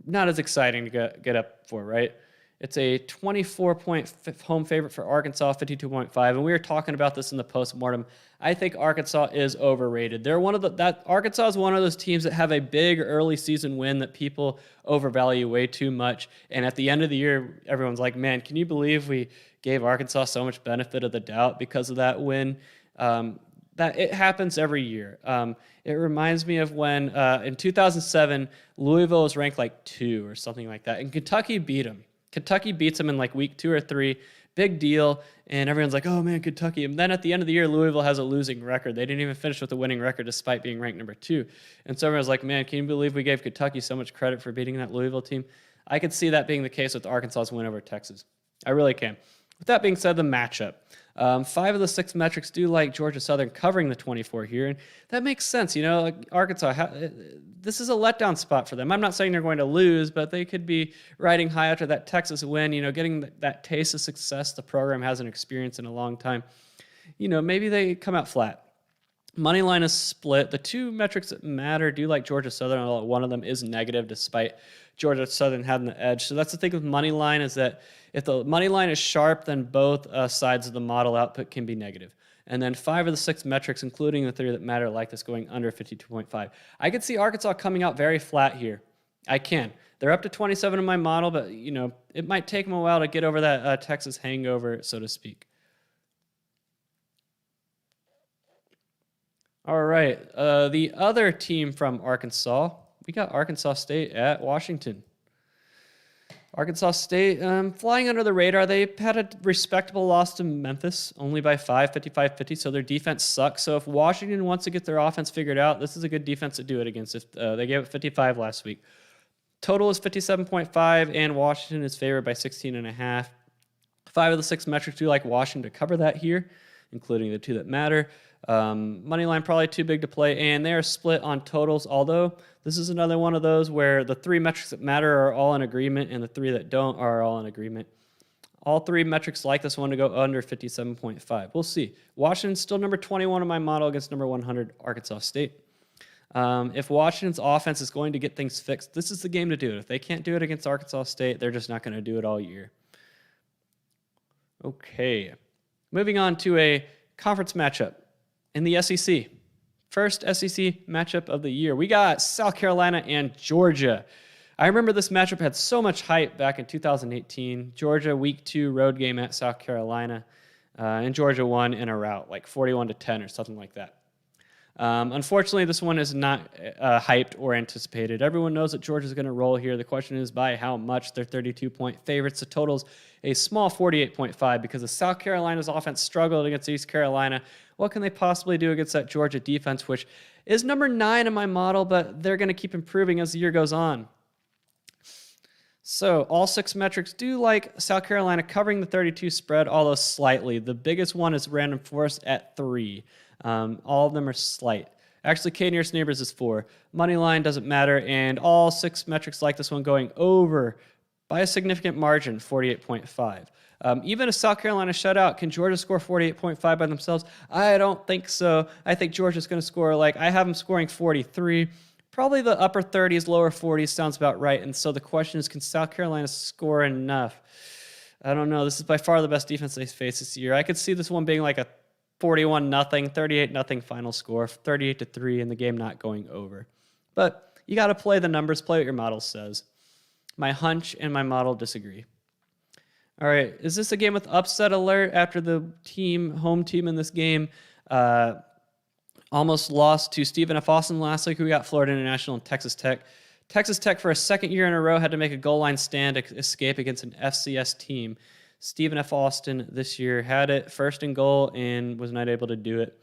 not as exciting to get up for, right? It's a 24-point home favorite for Arkansas, 52.5, and we were talking about this in the postmortem. I think Arkansas is overrated. They're Arkansas is one of those teams that have a big early season win that people overvalue way too much, and at the end of the year, everyone's like, man, can you believe we gave Arkansas so much benefit of the doubt because of that win? That it happens every year. It reminds me of when in 2007, Louisville was ranked like 2 or something like that, and Kentucky beat them. Kentucky beats them in like week 2 or 3. Big deal. And everyone's like, oh man, Kentucky. And then at the end of the year, Louisville has a losing record. They didn't even finish with a winning record despite being ranked number 2. And so everyone's like, man, can you believe we gave Kentucky so much credit for beating that Louisville team? I could see that being the case with Arkansas's win over Texas. I really can. With that being said, the matchup. 5 of the 6 metrics do like Georgia Southern covering the 24 here, and that makes sense. You know, like Arkansas, this is a letdown spot for them. I'm not saying they're going to lose, but they could be riding high after that Texas win, you know, getting that taste of success the program hasn't experienced in a long time. You know, maybe they come out flat. Money line is split. The 2 metrics that matter do like Georgia Southern, although one of them is negative despite Georgia Southern having the edge. So that's the thing with money line, is that if the money line is sharp, then both sides of the model output can be negative. And then 5 of the 6 metrics, including the 3 that matter like this, going under 52.5. I could see Arkansas coming out very flat here. I can. They're up to 27 in my model, but you know it might take them a while to get over that Texas hangover, so to speak. All right, the other team from Arkansas, we got Arkansas State at Washington. Arkansas State flying under the radar. They had a respectable loss to Memphis, only by 5, 55-50, so their defense sucks. So if Washington wants to get their offense figured out, this is a good defense to do it against. If they gave it 55 last week. Total is 57.5, and Washington is favored by 16.5. 5 of the 6 metrics do like Washington to cover that here, including the 2 that matter. Money line probably too big to play, and they are split on totals, although this is another one of those where the 3 metrics that matter are all in agreement and the 3 that don't are all in agreement. All 3 metrics like this one to go under 57.5. We'll see. Washington's still number 21 in my model against number 100 Arkansas State. If Washington's offense is going to get things fixed, this is the game to do it. If they can't do it against Arkansas State, they're just not going to do it all year. Okay. Moving on to a conference matchup in the SEC. First SEC matchup of the year. We got South Carolina and Georgia. I remember this matchup had so much hype back in 2018. Georgia week 2 road game at South Carolina. And Georgia won in a rout, like 41-10 or something like that. Unfortunately, this one is not hyped or anticipated. Everyone knows that Georgia's going to roll here. The question is by how much. They're 32-point favorites. The total's a small 48.5 because the South Carolina's offense struggled against East Carolina. What can they possibly do against that Georgia defense, which is number 9 in my model, but they're going to keep improving as the year goes on. So all 6 metrics do like South Carolina covering the 32 spread, although slightly. The biggest one is Random Forest at 3. All of them are slight. Actually, K nearest neighbors is 4. Money line doesn't matter, and all 6 metrics like this one going over by a significant margin, 48.5. Even a South Carolina shutout, can Georgia score 48.5 by themselves? I don't think so. I think Georgia's going to score, I have them scoring 43. Probably the upper 30s, lower 40s sounds about right. And so the question is, can South Carolina score enough? I don't know. This is by far the best defense they face this year. I could see this one being like a 41-0, 38-0 final score, 38-3, and the game not going over. But you got to play the numbers, play what your model says. My hunch and my model disagree. All right, is this a game with upset alert after the home team in this game almost lost to Stephen F. Austin last week? We got Florida International and Texas Tech. Texas Tech, for a second year in a row, had to make a goal line stand escape against an FCS team. Stephen F. Austin this year had it first and goal and was not able to do it.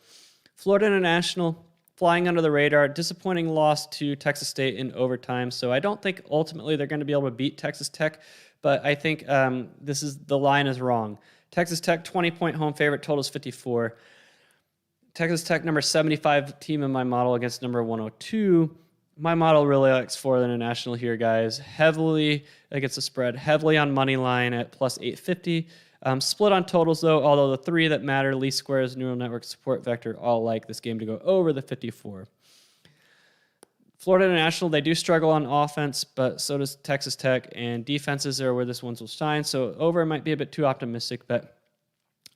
Florida International, flying under the radar, disappointing loss to Texas State in overtime. So I don't think ultimately they're going to be able to beat Texas Tech, but I think the line is wrong. Texas Tech, 20-point home favorite, total is 54. Texas Tech, number 75 team in my model against number 102. My model really likes Florida International here, guys. Heavily against the spread, heavily on money line at plus 850. Split on totals, though, although the 3 that matter, least squares, neural network, support vector, all like this game to go over the 54. Florida International, they do struggle on offense, but so does Texas Tech, and defenses are where this one will shine. So over might be a bit too optimistic, but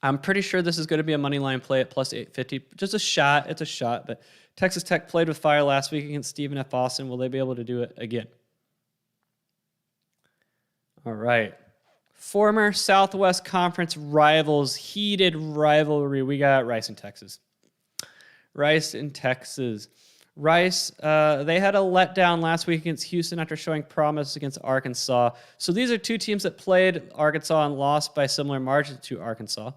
I'm pretty sure this is going to be a money line play at plus 850. Just a shot. It's a shot, but Texas Tech played with fire last week against Stephen F. Austin. Will they be able to do it again? All right. Former Southwest Conference rivals, heated rivalry. We got Rice and Texas. Rice and Texas. Rice, they had a letdown last week against Houston after showing promise against Arkansas. So these are 2 teams that played Arkansas and lost by similar margins to Arkansas.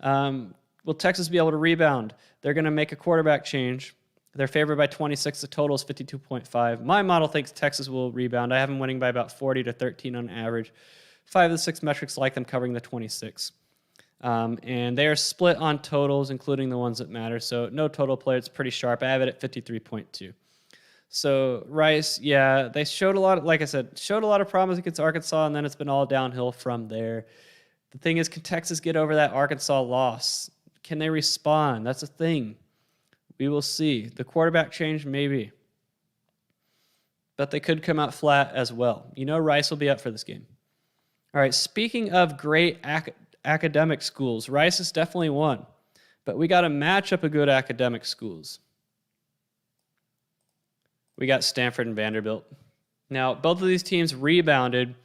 Will Texas be able to rebound? They're going to make a quarterback change. They're favored by 26. The total is 52.5. My model thinks Texas will rebound. I have them winning by about 40-13 on average. 5 of the 6 metrics like them covering the 26. And they are split on totals, including the ones that matter. So no total play. It's pretty sharp. I have it at 53.2. So Rice, yeah, they showed a lot, like I said, showed a lot of promise against Arkansas, and then it's been all downhill from there. The thing is, can Texas get over that Arkansas loss? Can they respond? That's a thing. We will see. The quarterback change, maybe. But they could come out flat as well. Rice will be up for this game. All right, speaking of great academic schools, Rice is definitely one. But we got to match up a good academic schools. We got Stanford and Vanderbilt. Now, both of these teams rebounded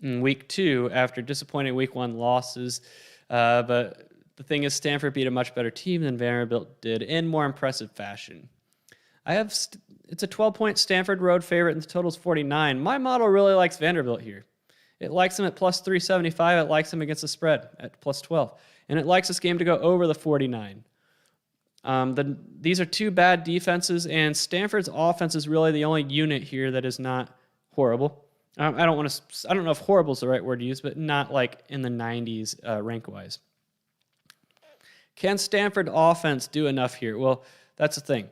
in week 2 after disappointing week 1 losses. But the thing is, Stanford beat a much better team than Vanderbilt did in more impressive fashion. It's a 12-point Stanford road favorite, and the total is 49. My model really likes Vanderbilt here. It likes them at plus 375. It likes them against the spread at plus 12. And it likes this game to go over the 49. These are 2 bad defenses, and Stanford's offense is really the only unit here that is not horrible. I don't know if horrible is the right word to use, but not like in the 90s rank-wise. Can Stanford offense do enough here? Well, that's the thing.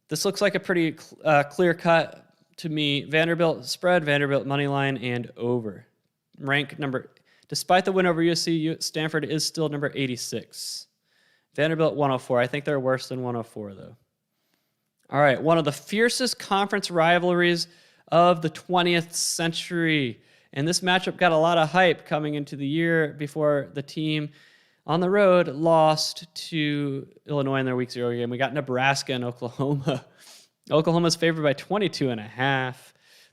This looks like a pretty clear cut to me. Vanderbilt spread, Vanderbilt money line, and over. Despite the win over USC, Stanford is still number 86. Vanderbilt 104. I think they're worse than 104, though. All right, one of the fiercest conference rivalries of the 20th century. And this matchup got a lot of hype coming into the year before the team on the road lost to Illinois in their week 0 game. We got Nebraska and Oklahoma. Oklahoma's favored by 22.5.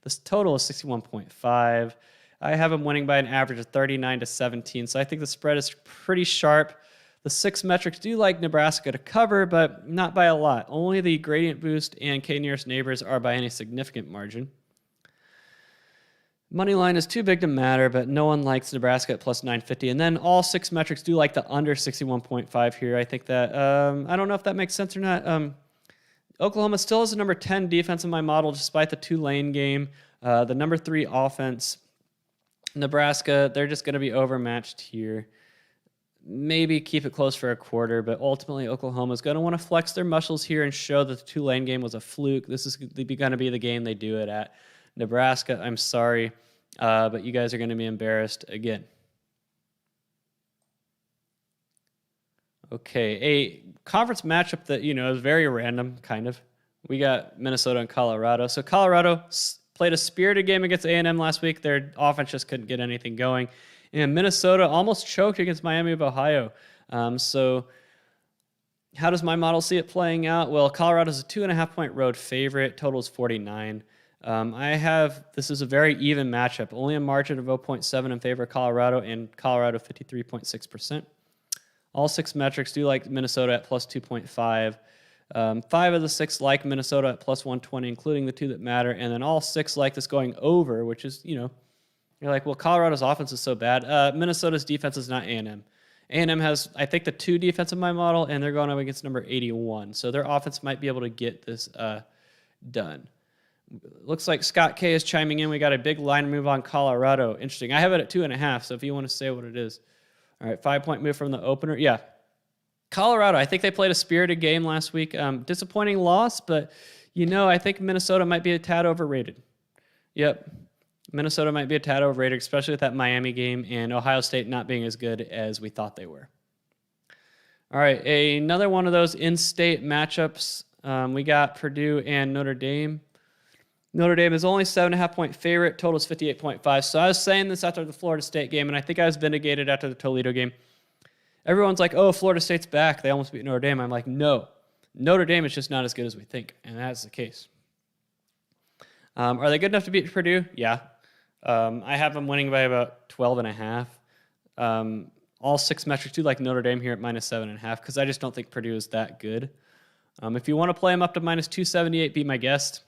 This total is 61.5. I have them winning by an average of 39-17. So I think the spread is pretty sharp. The 6 metrics do like Nebraska to cover, but not by a lot. Only the gradient boost and K nearest neighbors are by any significant margin. Money line is too big to matter, but no one likes Nebraska at plus 950. And then all 6 metrics do like the under 61.5 here. I think that, I don't know if that makes sense or not. Oklahoma still has a number 10 defense in my model, despite the Tulane game. The number 3 offense Nebraska, they're just going to be overmatched here. Maybe keep it close for a quarter, but ultimately Oklahoma's going to want to flex their muscles here and show that the Tulane game was a fluke. This is going to be the game they do it at. Nebraska, I'm sorry, but you guys are going to be embarrassed again. Okay, a conference matchup that, is very random, kind of. We got Minnesota and Colorado. So Colorado played a spirited game against A&M last week. Their offense just couldn't get anything going. And Minnesota almost choked against Miami of Ohio. So how does my model see it playing out? Well, Colorado's a 2.5-point road favorite. Total is 49. This is a very even matchup. Only a margin of 0.7 in favor of Colorado, and Colorado 53.6%. All 6 metrics do like Minnesota at plus 2.5. 5 of the 6 like Minnesota at plus 120, including the 2 that matter. And then all 6 like this going over, which is, you're like, well, Colorado's offense is so bad. Minnesota's defense is not A&M. A&M has, I think, the 2 defense in my model, and they're going up against number 81. So their offense might be able to get this done. Looks like Scott K is chiming in. We got a big line move on Colorado. Interesting. I have it at 2.5, so if you want to say what it is. All right, 5-point move from the opener. Yeah. Colorado, I think they played a spirited game last week. Disappointing loss, but, I think Minnesota might be a tad overrated. Yep. Minnesota might be a tad overrated, especially with that Miami game and Ohio State not being as good as we thought they were. All right, another one of those in-state matchups. We got Purdue and Notre Dame. Notre Dame is only 7.5-point favorite. Total is 58.5. So I was saying this after the Florida State game, and I think I was vindicated after the Toledo game. Everyone's like, oh, Florida State's back. They almost beat Notre Dame. I'm like, no. Notre Dame is just not as good as we think, and that's the case. Are they good enough to beat Purdue? Yeah. I have them winning by about 12.5. All 6 metrics do like Notre Dame here at minus 7.5 because I just don't think Purdue is that good. If you want to play them up to minus 278, be my guest.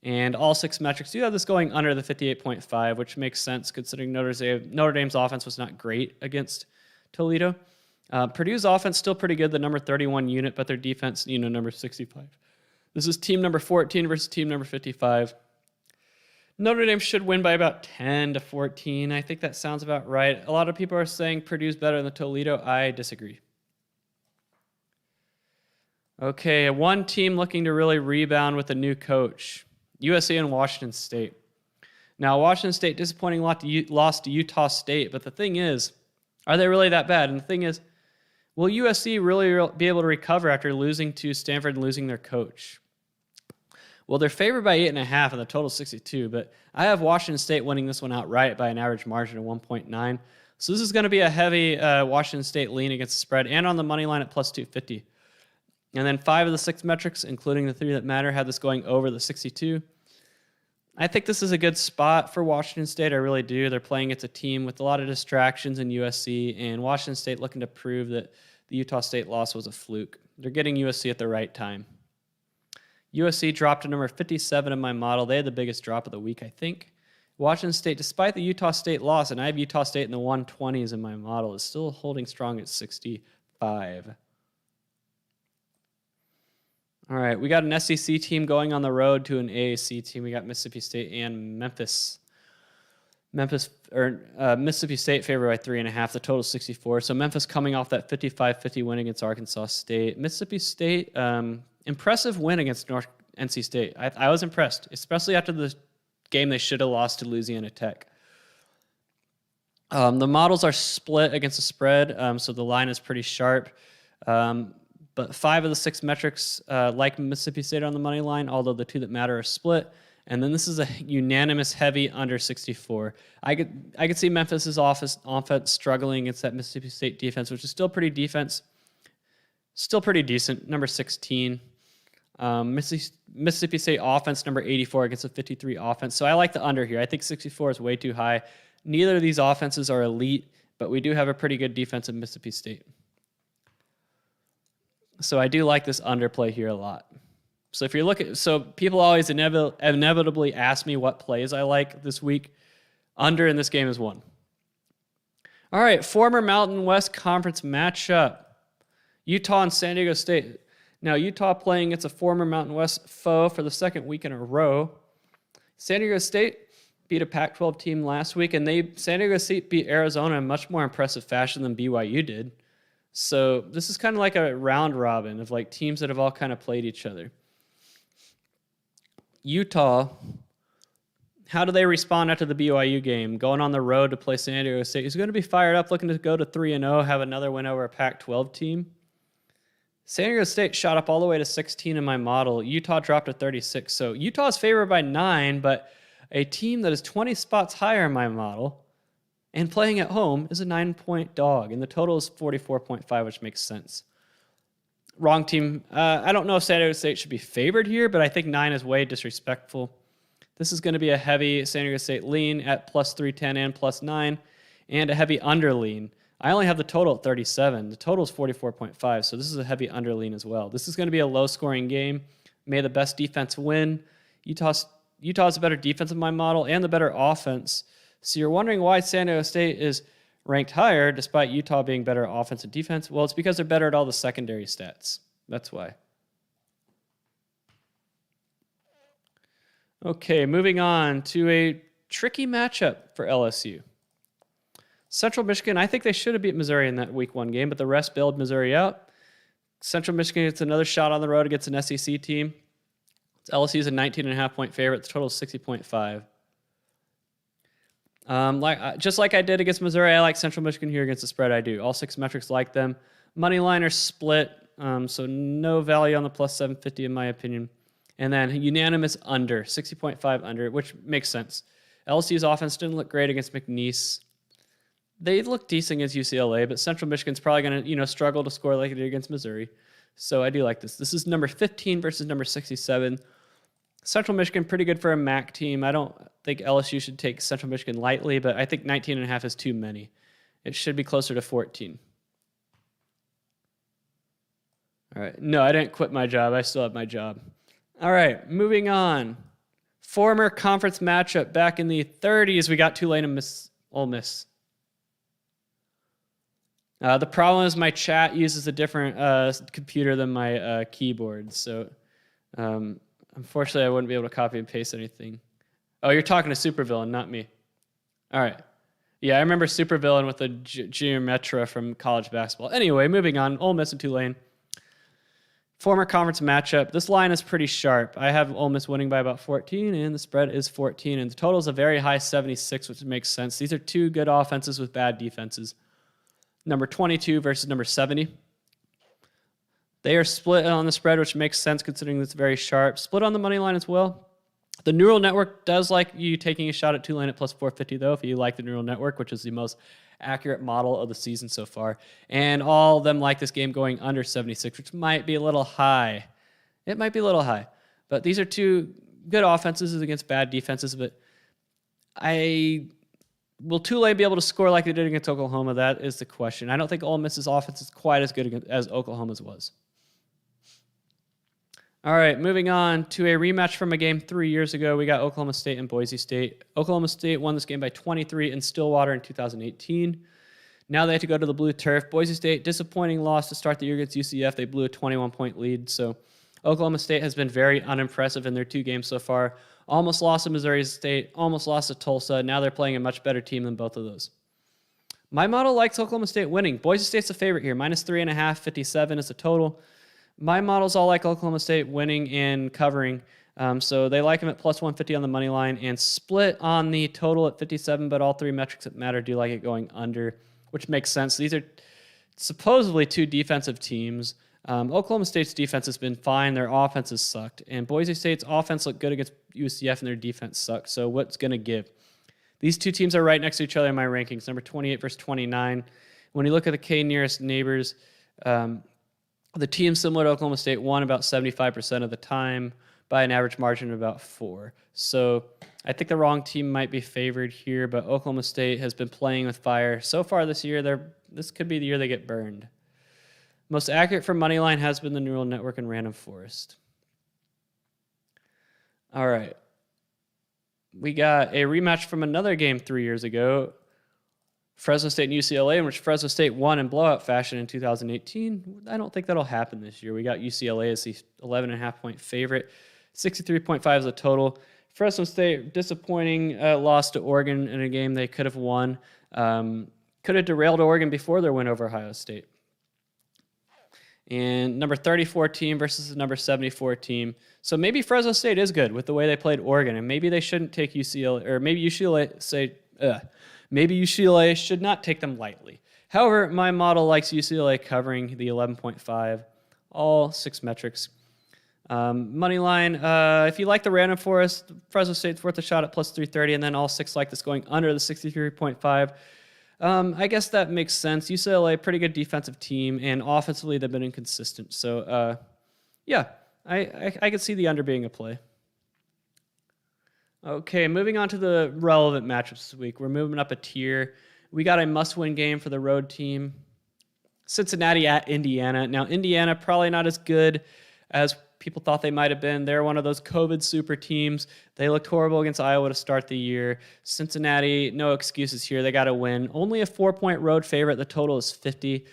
And all 6 metrics do have this going under the 58.5, which makes sense considering Notre Dame's offense was not great against Toledo. Purdue's offense still pretty good, the number 31 unit, but their defense, number 65. This is team number 14 versus team number 55. Notre Dame should win by about 10 to 14. I think that sounds about right. A lot of people are saying Purdue's better than Toledo. I disagree. Okay, one team looking to really rebound with a new coach. USC and Washington State. Now, Washington State, disappointing loss to Utah State, but the thing is, are they really that bad? And the thing is, will USC really be able to recover after losing to Stanford and losing their coach? Well, they're favored by 8.5 and the total 62, but I have Washington State winning this one outright by an average margin of 1.9. So this is going to be a heavy Washington State lean against the spread and on the money line at plus 250. And then 5 of the 6 metrics, including the 3 that matter, had this going over the 62. I think this is a good spot for Washington State. I really do. They're playing against a team with a lot of distractions in USC, and Washington State looking to prove that the Utah State loss was a fluke. They're getting USC at the right time. USC dropped to number 57 in my model. They had the biggest drop of the week, I think. Washington State, despite the Utah State loss, and I have Utah State in the 120s in my model, is still holding strong at 65. All right, we got an SEC team going on the road to an AAC team. We got Mississippi State and Memphis. Mississippi State favored by 3.5. The total is 64. So Memphis coming off that 55-50 win against Arkansas State. Mississippi State, impressive win against NC State. I was impressed, especially after the game they should have lost to Louisiana Tech. The models are split against the spread, so the line is pretty sharp. But 5 of the 6 metrics like Mississippi State on the money line, although the 2 that matter are split. And then this is a unanimous heavy under 64. I could see Memphis' offense struggling against that Mississippi State defense, which is still pretty decent, number 16. Mississippi State offense, number 84 against a 53 offense. So I like the under here. I think 64 is way too high. Neither of these offenses are elite, but we do have a pretty good defense in Mississippi State. So I do like this underplay here a lot. So if you're looking, so people always inevitably ask me what plays I like this week. Under in this game is one. All right, former Mountain West Conference matchup. Utah and San Diego State. Now, Utah playing against a former Mountain West foe for the second week in a row. San Diego State beat a Pac-12 team last week, and San Diego State beat Arizona in much more impressive fashion than BYU did. So this is kind of like a round robin of like teams that have all kind of played each other. Utah, how do they respond after the BYU game? Going on the road to play San Diego State. Who's going to be fired up, looking to go to 3-0, have another win over a Pac-12 team. San Diego State shot up all the way to 16 in my model. Utah dropped to 36. So Utah's favored by 9, but a team that is 20 spots higher in my model and playing at home is a 9-point dog, and the total is 44.5, which makes sense. Wrong team. I don't know if San Diego State should be favored here, but I think 9 is way disrespectful. This is going to be a heavy San Diego State lean at plus 310 and plus 9, and a heavy under lean. I only have the total at 37. The total is 44.5, so this is a heavy under lean as well. This is going to be a low-scoring game. May the best defense win. Utah's a better defense in my model and the better offense. So you're wondering why San Diego State is ranked higher despite Utah being better at offense and defense. Well, it's because they're better at all the secondary stats. That's why. Okay, moving on to a tricky matchup for LSU. Central Michigan, I think they should have beat Missouri in that week 1 game, but the rest bailed Missouri out. Central Michigan gets another shot on the road against an SEC team. LSU is a 19.5-point favorite. The total is 60.5. Just like I did against Missouri, I like Central Michigan here against the spread. I do. All 6 metrics like them. Money line are split, so no value on the plus 750 in my opinion. And then unanimous under, 60.5 under, which makes sense. LSU's offense didn't look great against McNeese. They look decent against UCLA, but Central Michigan's probably going to struggle to score like they did against Missouri. So I do like this. This is number 15 versus number 67. Central Michigan, pretty good for a MAC team. I don't think LSU should take Central Michigan lightly, but I think 19.5 is too many. It should be closer to 14. All right. No, I didn't quit my job. I still have my job. All right, moving on. Former conference matchup back in the 30s. We got Tulane and Ole Miss. The problem is my chat uses a different computer than my keyboard, so unfortunately I wouldn't be able to copy and paste anything. Oh, you're talking to Supervillain, not me. All right. Yeah, I remember Supervillain with the Geometra from college basketball. Anyway, moving on. Ole Miss and Tulane. Former conference matchup. This line is pretty sharp. I have Ole Miss winning by about 14, and the spread is 14, and the total is a very high 76, which makes sense. These are 2 good offenses with bad defenses. Number 22 versus number 70. They are split on the spread, which makes sense considering it's very sharp. Split on the money line as well. The neural network does like you taking a shot at Tulane at plus 450, though, if you like the neural network, which is the most accurate model of the season so far. And all of them like this game going under 76, which might be a little high. It might be a little high. But these are 2 good offenses against bad defenses, but will Tulane be able to score like they did against Oklahoma? That is the question. I don't think Ole Miss's offense is quite as good as Oklahoma's was. All right, moving on to a rematch from a game 3 years ago. We got Oklahoma State and Boise State. Oklahoma State won this game by 23 in Stillwater in 2018. Now they have to go to the blue turf. Boise State, disappointing loss to start the year against UCF. They blew a 21-point lead. So Oklahoma State has been very unimpressive in their 2 games so far. Almost lost to Missouri State, almost lost to Tulsa. Now they're playing a much better team than both of those. My model likes Oklahoma State winning. Boise State's a favorite here. Minus 3.5, 57 is the total. My models all like Oklahoma State winning and covering. So they like them at plus 150 on the money line and split on the total at 57, but all 3 metrics that matter do like it going under, which makes sense. These are supposedly 2 defensive teams. Oklahoma State's defense has been fine. Their offense has sucked. And Boise State's offense looked good against UCF, and their defense sucked. So what's going to give? These 2 teams are right next to each other in my rankings, number 28 versus 29. When you look at the K nearest neighbors, the team similar to Oklahoma State won about 75% of the time by an average margin of about 4. So I think the wrong team might be favored here, but Oklahoma State has been playing with fire. So far this year, this could be the year they get burned. Most accurate for money line has been the neural network and random forest. All right. We got a rematch from another game 3 years ago. Fresno State and UCLA, in which Fresno State won in blowout fashion in 2018. I don't think that'll happen this year. We got UCLA as the 11.5-point favorite. 63.5 is the total. Fresno State, disappointing loss to Oregon in a game they could have won. Could have derailed Oregon before their win over Ohio State. And number 34 team versus the number 74 team. So maybe Fresno State is good with the way they played Oregon, and maybe they shouldn't take UCLA, or maybe UCLA should not take them lightly. However, my model likes UCLA covering the 11.5, all 6 metrics. Money line, if you like the random forest, Fresno State's worth a shot at plus 330, and then all 6 like this going under the 63.5. I guess that makes sense. UCLA, pretty good defensive team, and offensively they've been inconsistent. So, yeah, I could see the under being a play. Okay, moving on to the relevant matchups this week. We're moving up a tier. We got a must-win game for the road team. Cincinnati at Indiana. Now, Indiana probably not as good as people thought they might have been. They're one of those COVID super teams. They looked horrible against Iowa to start the year. Cincinnati, no excuses here. They got to win. Only a 4-point road favorite. The total is 50.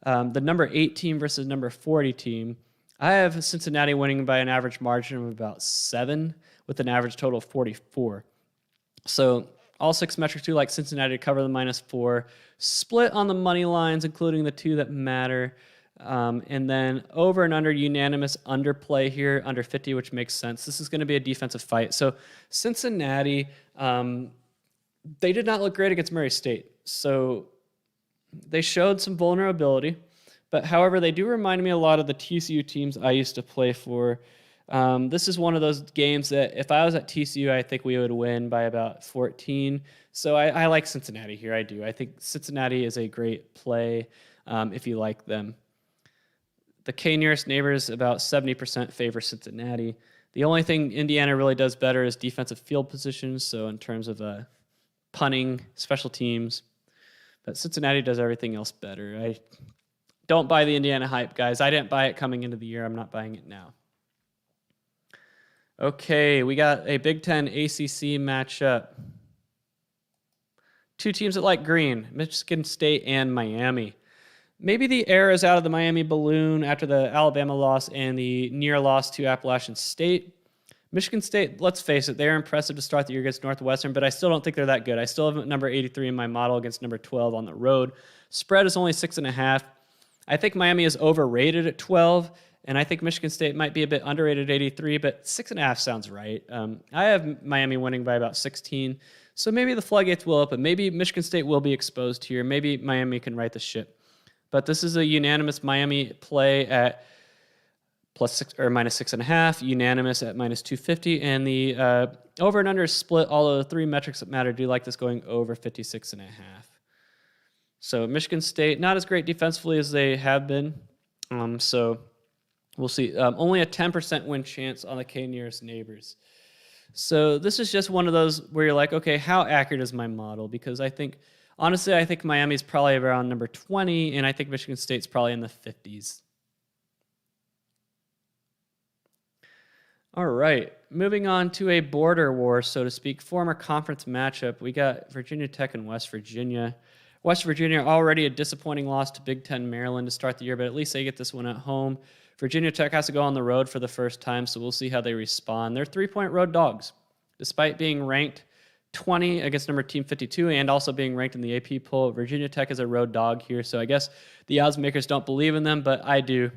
The number 8 team versus number 40 team. I have Cincinnati winning by an average margin of about 7 with an average total of 44. So all 6 metrics do like Cincinnati to cover the -4. Split on the money lines, including the 2 that matter. And then over and under unanimous underplay here, under 50, which makes sense. This is going to be a defensive fight. So Cincinnati, they did not look great against Murray State. So they showed some vulnerability. But however, they do remind me a lot of the TCU teams I used to play for. This is one of those games that if I was at TCU, I think we would win by about 14. So I like Cincinnati here. I do. I think Cincinnati is a great play if you like them. The K nearest neighbors, about 70% favor Cincinnati. The only thing Indiana really does better is defensive field positions, so in terms of punting, special teams. But Cincinnati does everything else better. I don't buy the Indiana hype, guys. I didn't buy it coming into the year. I'm not buying it now. Okay, we got a Big Ten ACC matchup. 2 teams that like green, Michigan State and Miami. Maybe the air is out of the Miami balloon after the Alabama loss and the near loss to Appalachian State. Michigan State, let's face it, they're impressive to start the year against Northwestern, but I still don't think they're that good. I still have number 83 in my model against number 12 on the road. Spread is only 6.5. I think Miami is overrated at 12, and I think Michigan State might be a bit underrated at 83, but 6.5 sounds right. I have Miami winning by about 16, so maybe the floodgates will open. Maybe Michigan State will be exposed here. Maybe Miami can right the ship. But this is a unanimous Miami play at +6 or -6.5, unanimous at -250, and the over and under is split. All of the 3 metrics that matter do like this going over 56.5. So Michigan State, not as great defensively as they have been. So we'll see. Only a 10% win chance on the K nearest neighbors. So this is just one of those where you're like, okay, how accurate is my model? Because honestly, I think Miami's probably around number 20, and I think Michigan State's probably in the 50s. All right, moving on to a border war, so to speak, former conference matchup. We got Virginia Tech and West Virginia. West Virginia already a disappointing loss to Big Ten Maryland to start the year, but at least they get this one at home. Virginia Tech has to go on the road for the first time, so we'll see how they respond. They're 3-point road dogs, despite being ranked 20 against number team 52 and also being ranked in the AP poll. Virginia Tech is a road dog here, so I guess the odds makers don't believe in them, but I do.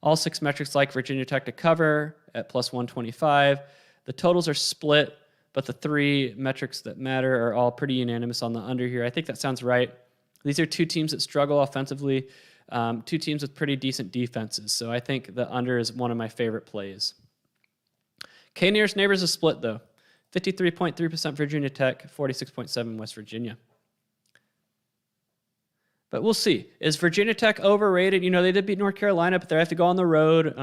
All 6 metrics like Virginia Tech to cover at +125. The totals are split, but the 3 metrics that matter are all pretty unanimous on the under here. I think that sounds right. These are 2 teams that struggle offensively, 2 teams with pretty decent defenses, so I think the under is one of my favorite plays. K nearest neighbors is split, though. 53.3% Virginia Tech, 46.7% West Virginia. But we'll see. Is Virginia Tech overrated? You know, they did beat North Carolina, but they have to go on the road.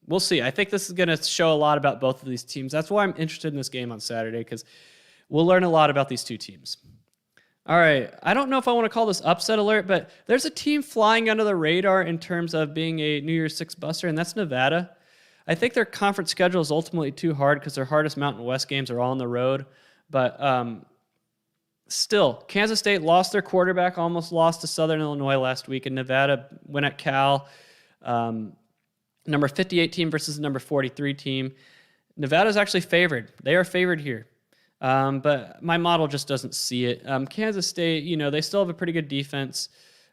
We'll see. I think this is going to show a lot about both of these teams. That's why I'm interested in this game on Saturday, because we'll learn a lot about these 2 teams. All right. I don't know if I want to call this upset alert, but there's a team flying under the radar in terms of being a New Year's Six buster, and that's Nevada. I think their conference schedule is ultimately too hard because their hardest Mountain West games are all on the road. But still, Kansas State lost their quarterback, almost lost to Southern Illinois last week, and Nevada went at Cal. Number 58 team versus number 43 team. Nevada's actually favored. They are favored here. But my model just doesn't see it. Kansas State, they still have a pretty good defense.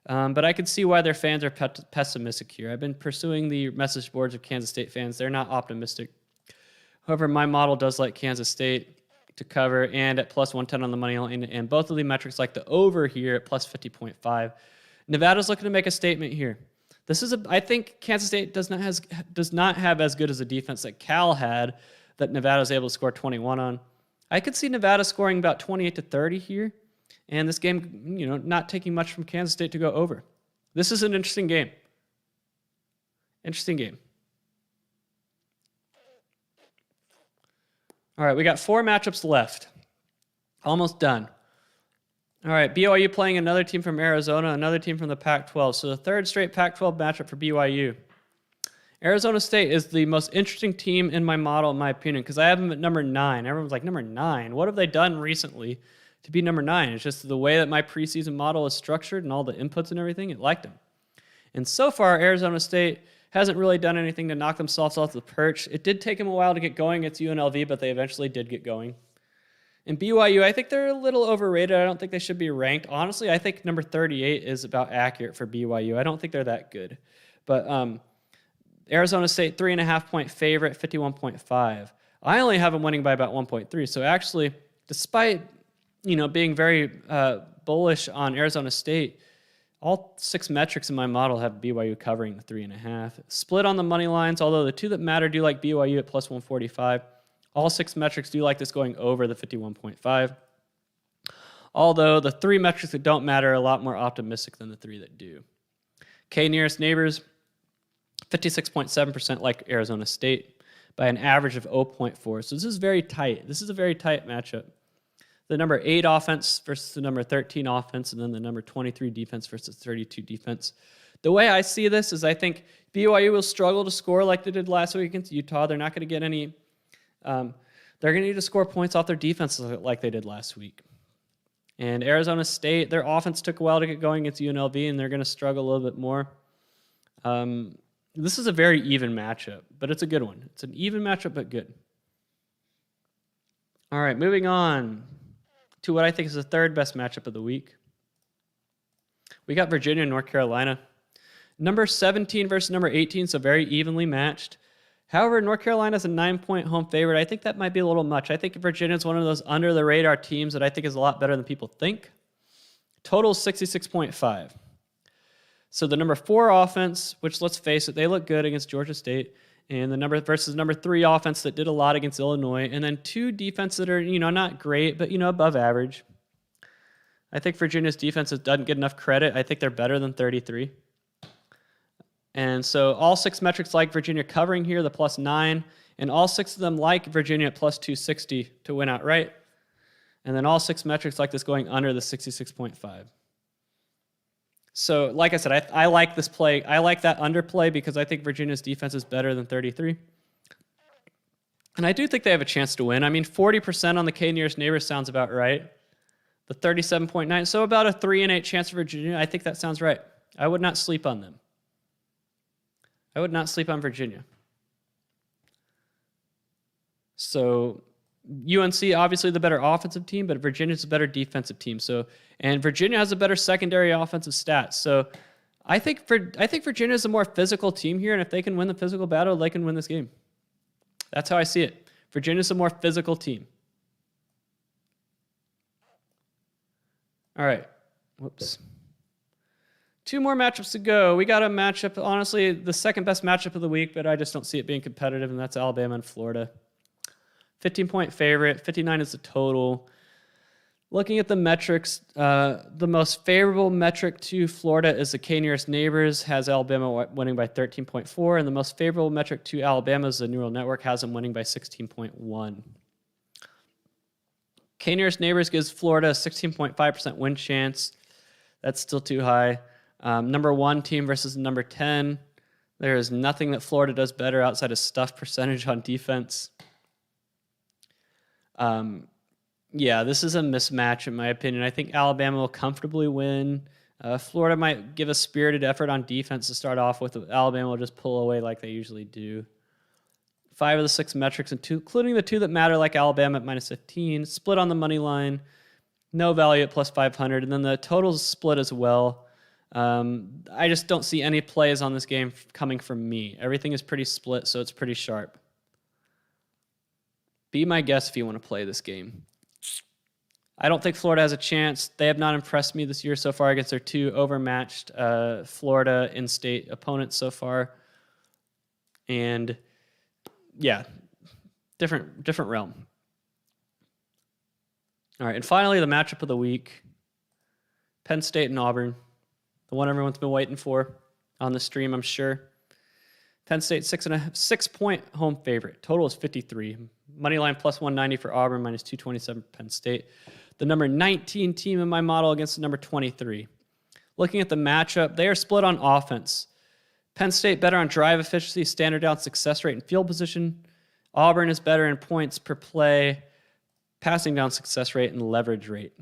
But I can see why their fans are pessimistic here. I've been pursuing the message boards of Kansas State fans. They're not optimistic. However, my model does like Kansas State to cover and at plus 110 on the money line, and both of the metrics like the over here at plus 50.5. Nevada's looking to make a statement here. I think Kansas State does not have as good as a defense that Cal had that Nevada was able to score 21 on. I could see Nevada scoring about 28 to 30 here, and this game, not taking much from Kansas State to go over. This is an interesting game. Interesting game. All right, we got 4 matchups left. Almost done. All right, BYU playing another team from Arizona, another team from the Pac-12. So the third straight Pac-12 matchup for BYU. Arizona State is the most interesting team in my model, in my opinion, because I have them at number 9. Everyone's like, number 9? What have they done recently to be number 9? It's just the way that my preseason model is structured and all the inputs and everything, it liked them. And so far, Arizona State hasn't really done anything to knock themselves off the perch. It did take them a while to get going against UNLV, but they eventually did get going. And BYU, I think they're a little overrated. I don't think they should be ranked. Honestly, I think number 38 is about accurate for BYU. I don't think they're that good. But Arizona State, 3.5-point favorite, 51.5. I only have them winning by about 1.3. So actually, despite being very bullish on Arizona State, all 6 metrics in my model have BYU covering the 3.5. Split on the money lines, although the 2 that matter do like BYU at plus 145. All 6 metrics do like this going over the 51.5. Although the 3 metrics that don't matter are a lot more optimistic than the 3 that do. K nearest neighbors, 56.7% like Arizona State by an average of 0.4. So this is very tight. This is a very tight matchup. The number 8 offense versus the number 13 offense, and then the number 23 defense versus 32 defense. The way I see this is I think BYU will struggle to score like they did last week against Utah. They're not going to get any they're going to need to score points off their defense like they did last week. And Arizona State, their offense took a while to get going against UNLV, and they're going to struggle a little bit more. This is a very even matchup, but it's a good one. It's an even matchup, but good. All right, moving on to what I think is the third best matchup of the week. We got Virginia and North Carolina. Number 17 versus number 18, so very evenly matched. However, North Carolina is a 9-point home favorite. I think that might be a little much. I think Virginia is one of those under-the-radar teams that I think is a lot better than people think. Total is 66.5. So the number 4 offense, which let's face it, they look good against Georgia State, and the number 3 offense that did a lot against Illinois, and then 2 defense that are, not great, but, above average. I think Virginia's defense doesn't get enough credit. I think they're better than 33. And so all 6 metrics like Virginia covering here, the plus 9, and all 6 of them like Virginia at plus 260 to win outright. And then all 6 metrics like this going under the 66.5. So, like I said, I like this play. I like that underplay because I think Virginia's defense is better than 33. And I do think they have a chance to win. I mean, 40% on the K nearest neighbors sounds about right. The 37.9, so about a 3 in 8 chance for Virginia. I think that sounds right. I would not sleep on them. I would not sleep on Virginia. So UNC, obviously the better offensive team, but Virginia's a better defensive team. And Virginia has a better secondary offensive stats. So I think Virginia is a more physical team here, and if they can win the physical battle, they can win this game. That's how I see it. Virginia's a more physical team. All right. Whoops. 2 more matchups to go. We got a matchup, honestly, the second best matchup of the week, but I just don't see it being competitive, and that's Alabama and Florida. 15-point favorite, 59 is the total. Looking at the metrics, the most favorable metric to Florida is the K nearest neighbors, has Alabama winning by 13.4, and the most favorable metric to Alabama is the neural network, has them winning by 16.1. K nearest neighbors gives Florida a 16.5% win chance. That's still too high. Number 1 team versus number 10. There is nothing that Florida does better outside of stuff percentage on defense. Yeah, this is a mismatch in my opinion. I think Alabama will comfortably win. Florida might give a spirited effort on defense to start off with. Alabama will just pull away like they usually do. 5 of the 6 metrics, including the 2 that matter, like Alabama at minus 15, split on the money line, no value at plus 500, and then the totals split as well. I just don't see any plays on this game coming from me. Everything is pretty split, so it's pretty sharp. Be my guest if you want to play this game. I don't think Florida has a chance. They have not impressed me this year so far against their 2 overmatched Florida in-state opponents so far. And yeah, different realm. All right, and finally the matchup of the week, Penn State and Auburn, the one everyone's been waiting for on the stream, I'm sure. Penn State 6.5 home favorite. Total is 53. Moneyline plus 190 for Auburn, minus 227 for Penn State. The number 19 team in my model against the number 23. Looking at the matchup, they are split on offense. Penn State better on drive efficiency, standard down success rate, and field position. Auburn is better in points per play, passing down success rate, and leverage rate.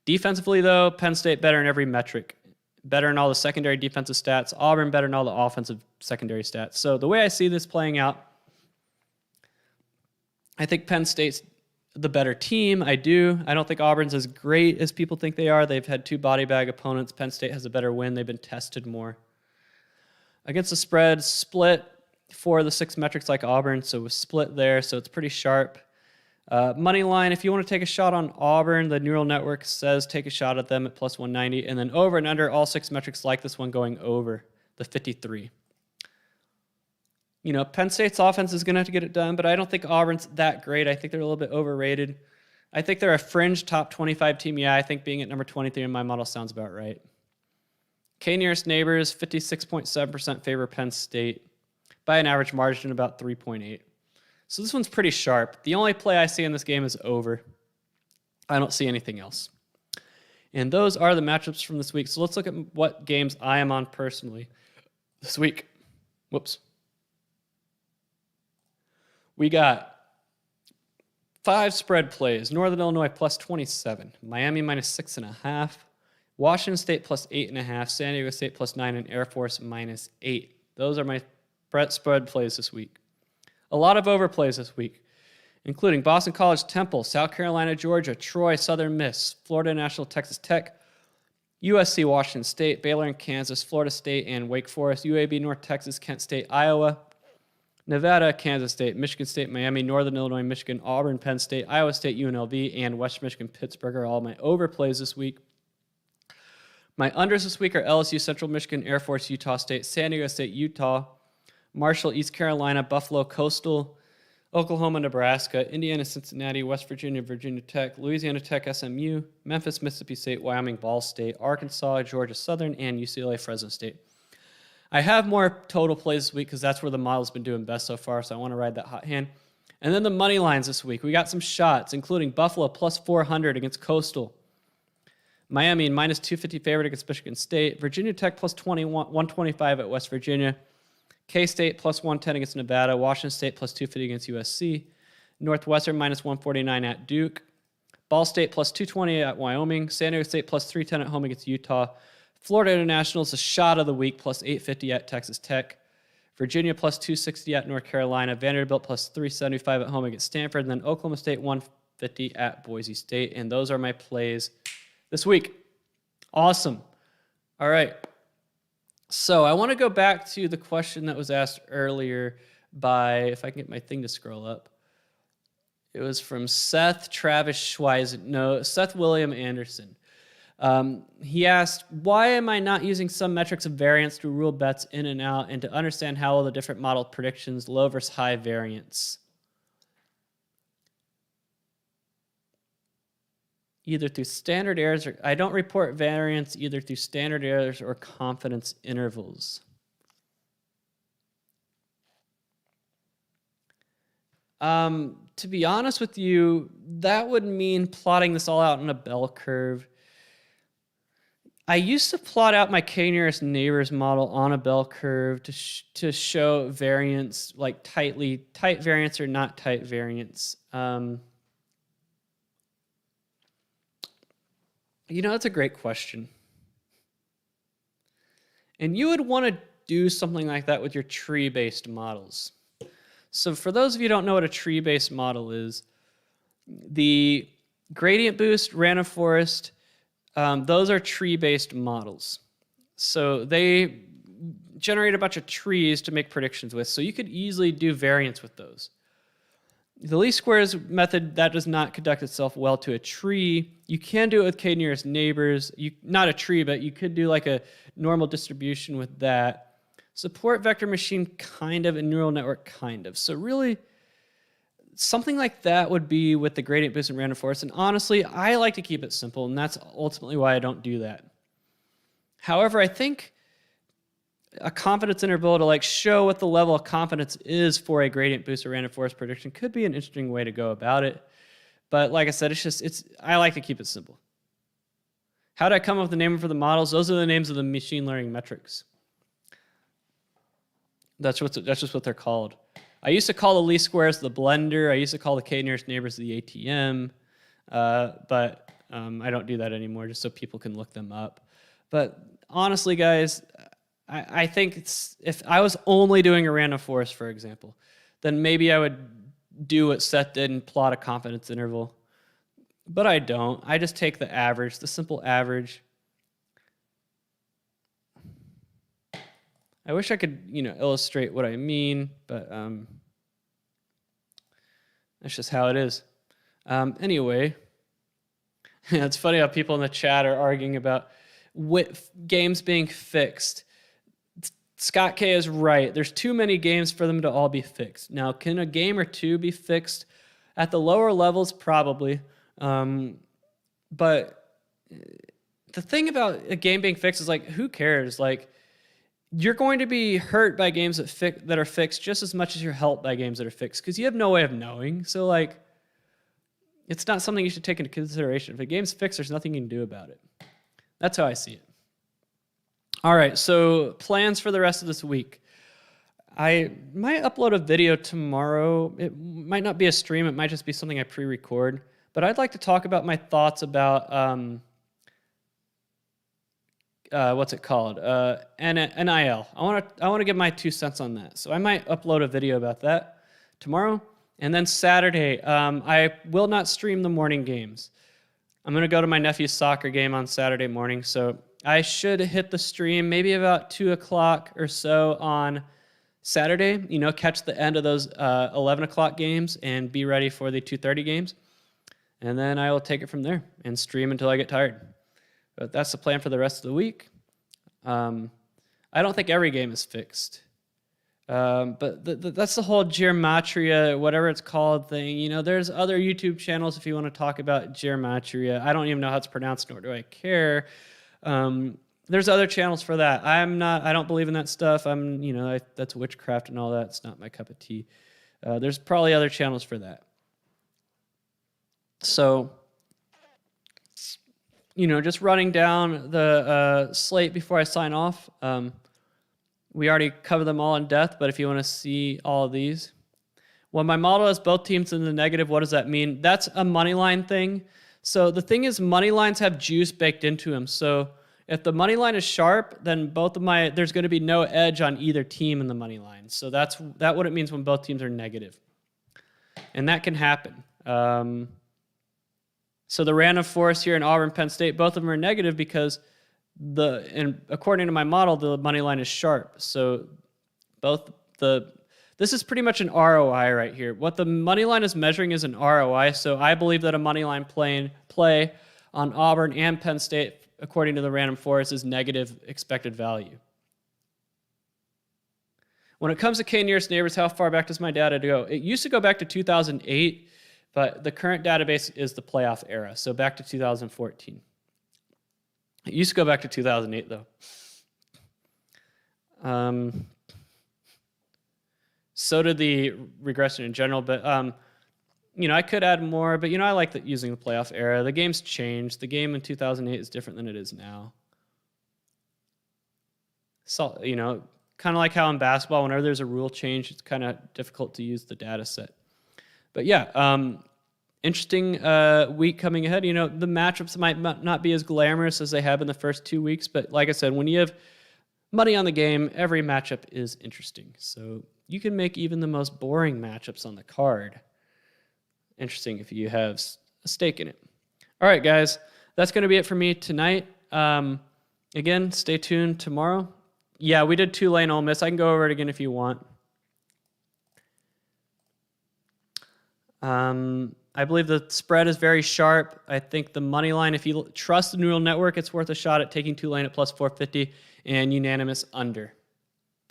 Defensively, though, Penn State better in every metric. Better in all the secondary defensive stats. Auburn better in all the offensive secondary stats. So the way I see this playing out, I think Penn State's the better team. I do. I don't think Auburn's as great as people think they are. They've had 2 body bag opponents. Penn State has a better win. They've been tested more. Against the spread, split 4 of the 6 metrics like Auburn, so we're split there, so it's pretty sharp. Money line, if you want to take a shot on Auburn, the neural network says take a shot at them at plus 190, and then over and under all 6 metrics like this one going over the 53. You know, Penn State's offense is going to have to get it done, but I don't think Auburn's that great. I think they're a little bit overrated. I think they're a fringe top 25 team. Yeah, I think being at number 23 in my model sounds about right. K nearest neighbors, 56.7% favor Penn State by an average margin about 3.8. So this one's pretty sharp. The only play I see in this game is over. I don't see anything else. And those are the matchups from this week. So let's look at what games I am on personally this week. Whoops. We got 5 spread plays. Northern Illinois plus 27. Miami minus 6.5. Washington State plus 8.5. San Diego State plus 9. And Air Force minus 8. Those are my spread plays this week. A lot of overplays this week, including Boston College, Temple, South Carolina, Georgia, Troy, Southern Miss, Florida National, Texas Tech, USC, Washington State, Baylor and Kansas, Florida State and Wake Forest, UAB, North Texas, Kent State, Iowa, Nevada, Kansas State, Michigan State, Miami, Northern Illinois, Michigan, Auburn, Penn State, Iowa State, UNLV, and West Michigan, Pittsburgh are all my overplays this week. My unders this week are LSU, Central Michigan, Air Force, Utah State, San Diego State, Utah, Marshall, East Carolina, Buffalo, Coastal, Oklahoma, Nebraska, Indiana, Cincinnati, West Virginia, Virginia Tech, Louisiana Tech, SMU, Memphis, Mississippi State, Wyoming, Ball State, Arkansas, Georgia Southern, and UCLA, Fresno State. I have more total plays this week because that's where the model's been doing best so far, so I want to ride that hot hand. And then the money lines this week. We got some shots, including Buffalo plus 400 against Coastal, Miami minus 250 favorite against Michigan State, Virginia Tech plus 125 at West Virginia, K-State plus 110 against Nevada, Washington State plus 250 against USC, Northwestern minus 149 at Duke, Ball State plus 220 at Wyoming, San Diego State plus 310 at home against Utah, Florida International is a shot of the week plus 850 at Texas Tech, Virginia plus 260 at North Carolina, Vanderbilt plus 375 at home against Stanford, and then Oklahoma State 150 at Boise State. And those are my plays this week. Awesome. All right. So I want to go back to the question that was asked earlier by, if I can get my thing to scroll up. It was from Seth William Anderson. He asked, why am I not using some metrics of variance to rule bets in and out and to understand how all the different model predictions, low versus high variance? Either through standard errors or I don't report variance either through standard errors or confidence intervals. To be honest with you, that would mean plotting this all out in a bell curve. I used to plot out my k-nearest neighbors model on a bell curve to show variance, like tight variance or not tight variance. You know, that's a great question. And you would want to do something like that with your tree-based models. So for those of you who don't know what a tree-based model is, the gradient boost, random forest, those are tree-based models. So they generate a bunch of trees to make predictions with. So you could easily do variance with those. The least squares method, that does not conduct itself well to a tree. You can do it with k-nearest neighbors. Not a tree, but you could do like a normal distribution with that. Support vector machine, kind of, and neural network, kind of. So really, something like that would be with the gradient boost and random forest. And honestly, I like to keep it simple, and that's ultimately why I don't do that. However, I think a confidence interval to like show what the level of confidence is for a gradient boost or random forest prediction could be an interesting way to go about it. But like I said, I like to keep it simple. How did I come up with the name for the models? Those are the names of the machine learning metrics. That's just what they're called. I used to call the least squares the blender. I used to call the k-nearest neighbors the ATM. But I don't do that anymore just so people can look them up. But honestly, guys, I think if I was only doing a random forest, for example, then maybe I would do what Seth did and plot a confidence interval. But I don't. I just take the average, the simple average. I wish I could, illustrate what I mean, but that's just how it is. Anyway, it's funny how people in the chat are arguing about games being fixed. Scott K is right. There's too many games for them to all be fixed. Now, can a game or two be fixed? At the lower levels, probably. But the thing about a game being fixed is, like, who cares? Like, you're going to be hurt by games that are fixed just as much as you're helped by games that are fixed because you have no way of knowing. So, like, it's not something you should take into consideration. If a game's fixed, there's nothing you can do about it. That's how I see it. All right, so plans for the rest of this week. I might upload a video tomorrow. It might not be a stream. It might just be something I pre-record. But I'd like to talk about my thoughts about, what's it called? NIL. I want to give my 2 cents on that. So I might upload a video about that tomorrow. And then Saturday, I will not stream the morning games. I'm going to go to my nephew's soccer game on Saturday morning, so I should hit the stream maybe about 2 o'clock or so on Saturday, catch the end of those 11 o'clock games and be ready for the 2:30 games. And then I will take it from there and stream until I get tired. But that's the plan for the rest of the week. I don't think every game is fixed. But that's the whole gematria, whatever it's called, thing. There's other YouTube channels if you want to talk about gematria. I don't even know how it's pronounced, nor do I care. There's other channels for that. I don't believe in that stuff. That's witchcraft and all that. It's not my cup of tea. There's probably other channels for that. So, just running down the slate before I sign off. We already covered them all in depth, but if you want to see all of these. When my model has both teams in the negative, what does that mean? That's a money line thing. So the thing is, money lines have juice baked into them. So if the money line is sharp, then there's going to be no edge on either team in the money line. So that's what it means when both teams are negative. And that can happen. So the random forest here in Auburn, Penn State, both of them are negative because according to my model, the money line is sharp. So this is pretty much an ROI right here. What the money line is measuring is an ROI. So I believe that a money line play on Auburn and Penn State, according to the random forest, is negative expected value. When it comes to k-nearest neighbors, how far back does my data go? It used to go back to 2008, but the current database is the playoff era, so back to 2014. It used to go back to 2008, though. So did the regression in general, but I could add more, but I like using the playoff era. The game's changed. The game in 2008 is different than it is now. So, kind of like how in basketball, whenever there's a rule change, it's kind of difficult to use the data set. But yeah, interesting week coming ahead. The matchups might not be as glamorous as they have in the first 2 weeks, but like I said, when you have money on the game. Every matchup is interesting. So you can make even the most boring matchups on the card interesting if you have a stake in it. All right, guys, that's going to be it for me tonight. Again, stay tuned tomorrow. Yeah, we did Tulane Ole Miss. I can go over it again if you want. I believe the spread is very sharp. I think the money line, if you trust the neural network, it's worth a shot at taking Tulane at plus 450 and unanimous under.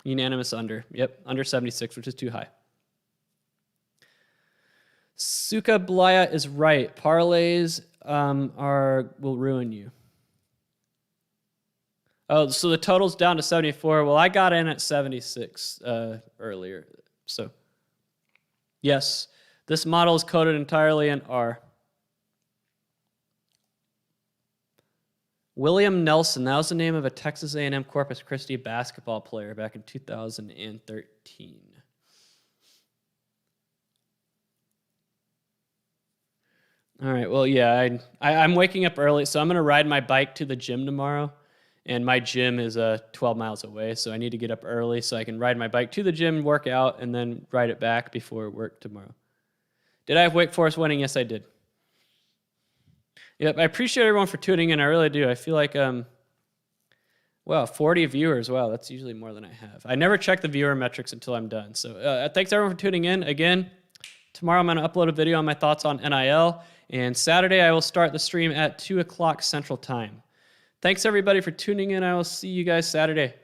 Unanimous under. Yep, under 76, which is too high. Suka Blaya is right. Parlays will ruin you. Oh, so the total's down to 74. Well, I got in at 76 earlier. So, yes, this model is coded entirely in R. William Nelson, that was the name of a Texas A&M Corpus Christi basketball player back in 2013. All right, well, yeah, I'm waking up early, so I'm going to ride my bike to the gym tomorrow, and my gym is 12 miles away, so I need to get up early so I can ride my bike to the gym, work out, and then ride it back before work tomorrow. Did I have Wake Forest winning? Yes, I did. Yep, I appreciate everyone for tuning in. I really do. I feel like, 40 viewers. Wow, that's usually more than I have. I never check the viewer metrics until I'm done. So thanks, everyone, for tuning in. Again, tomorrow I'm going to upload a video on my thoughts on NIL, and Saturday I will start the stream at 2 o'clock Central Time. Thanks, everybody, for tuning in. I will see you guys Saturday.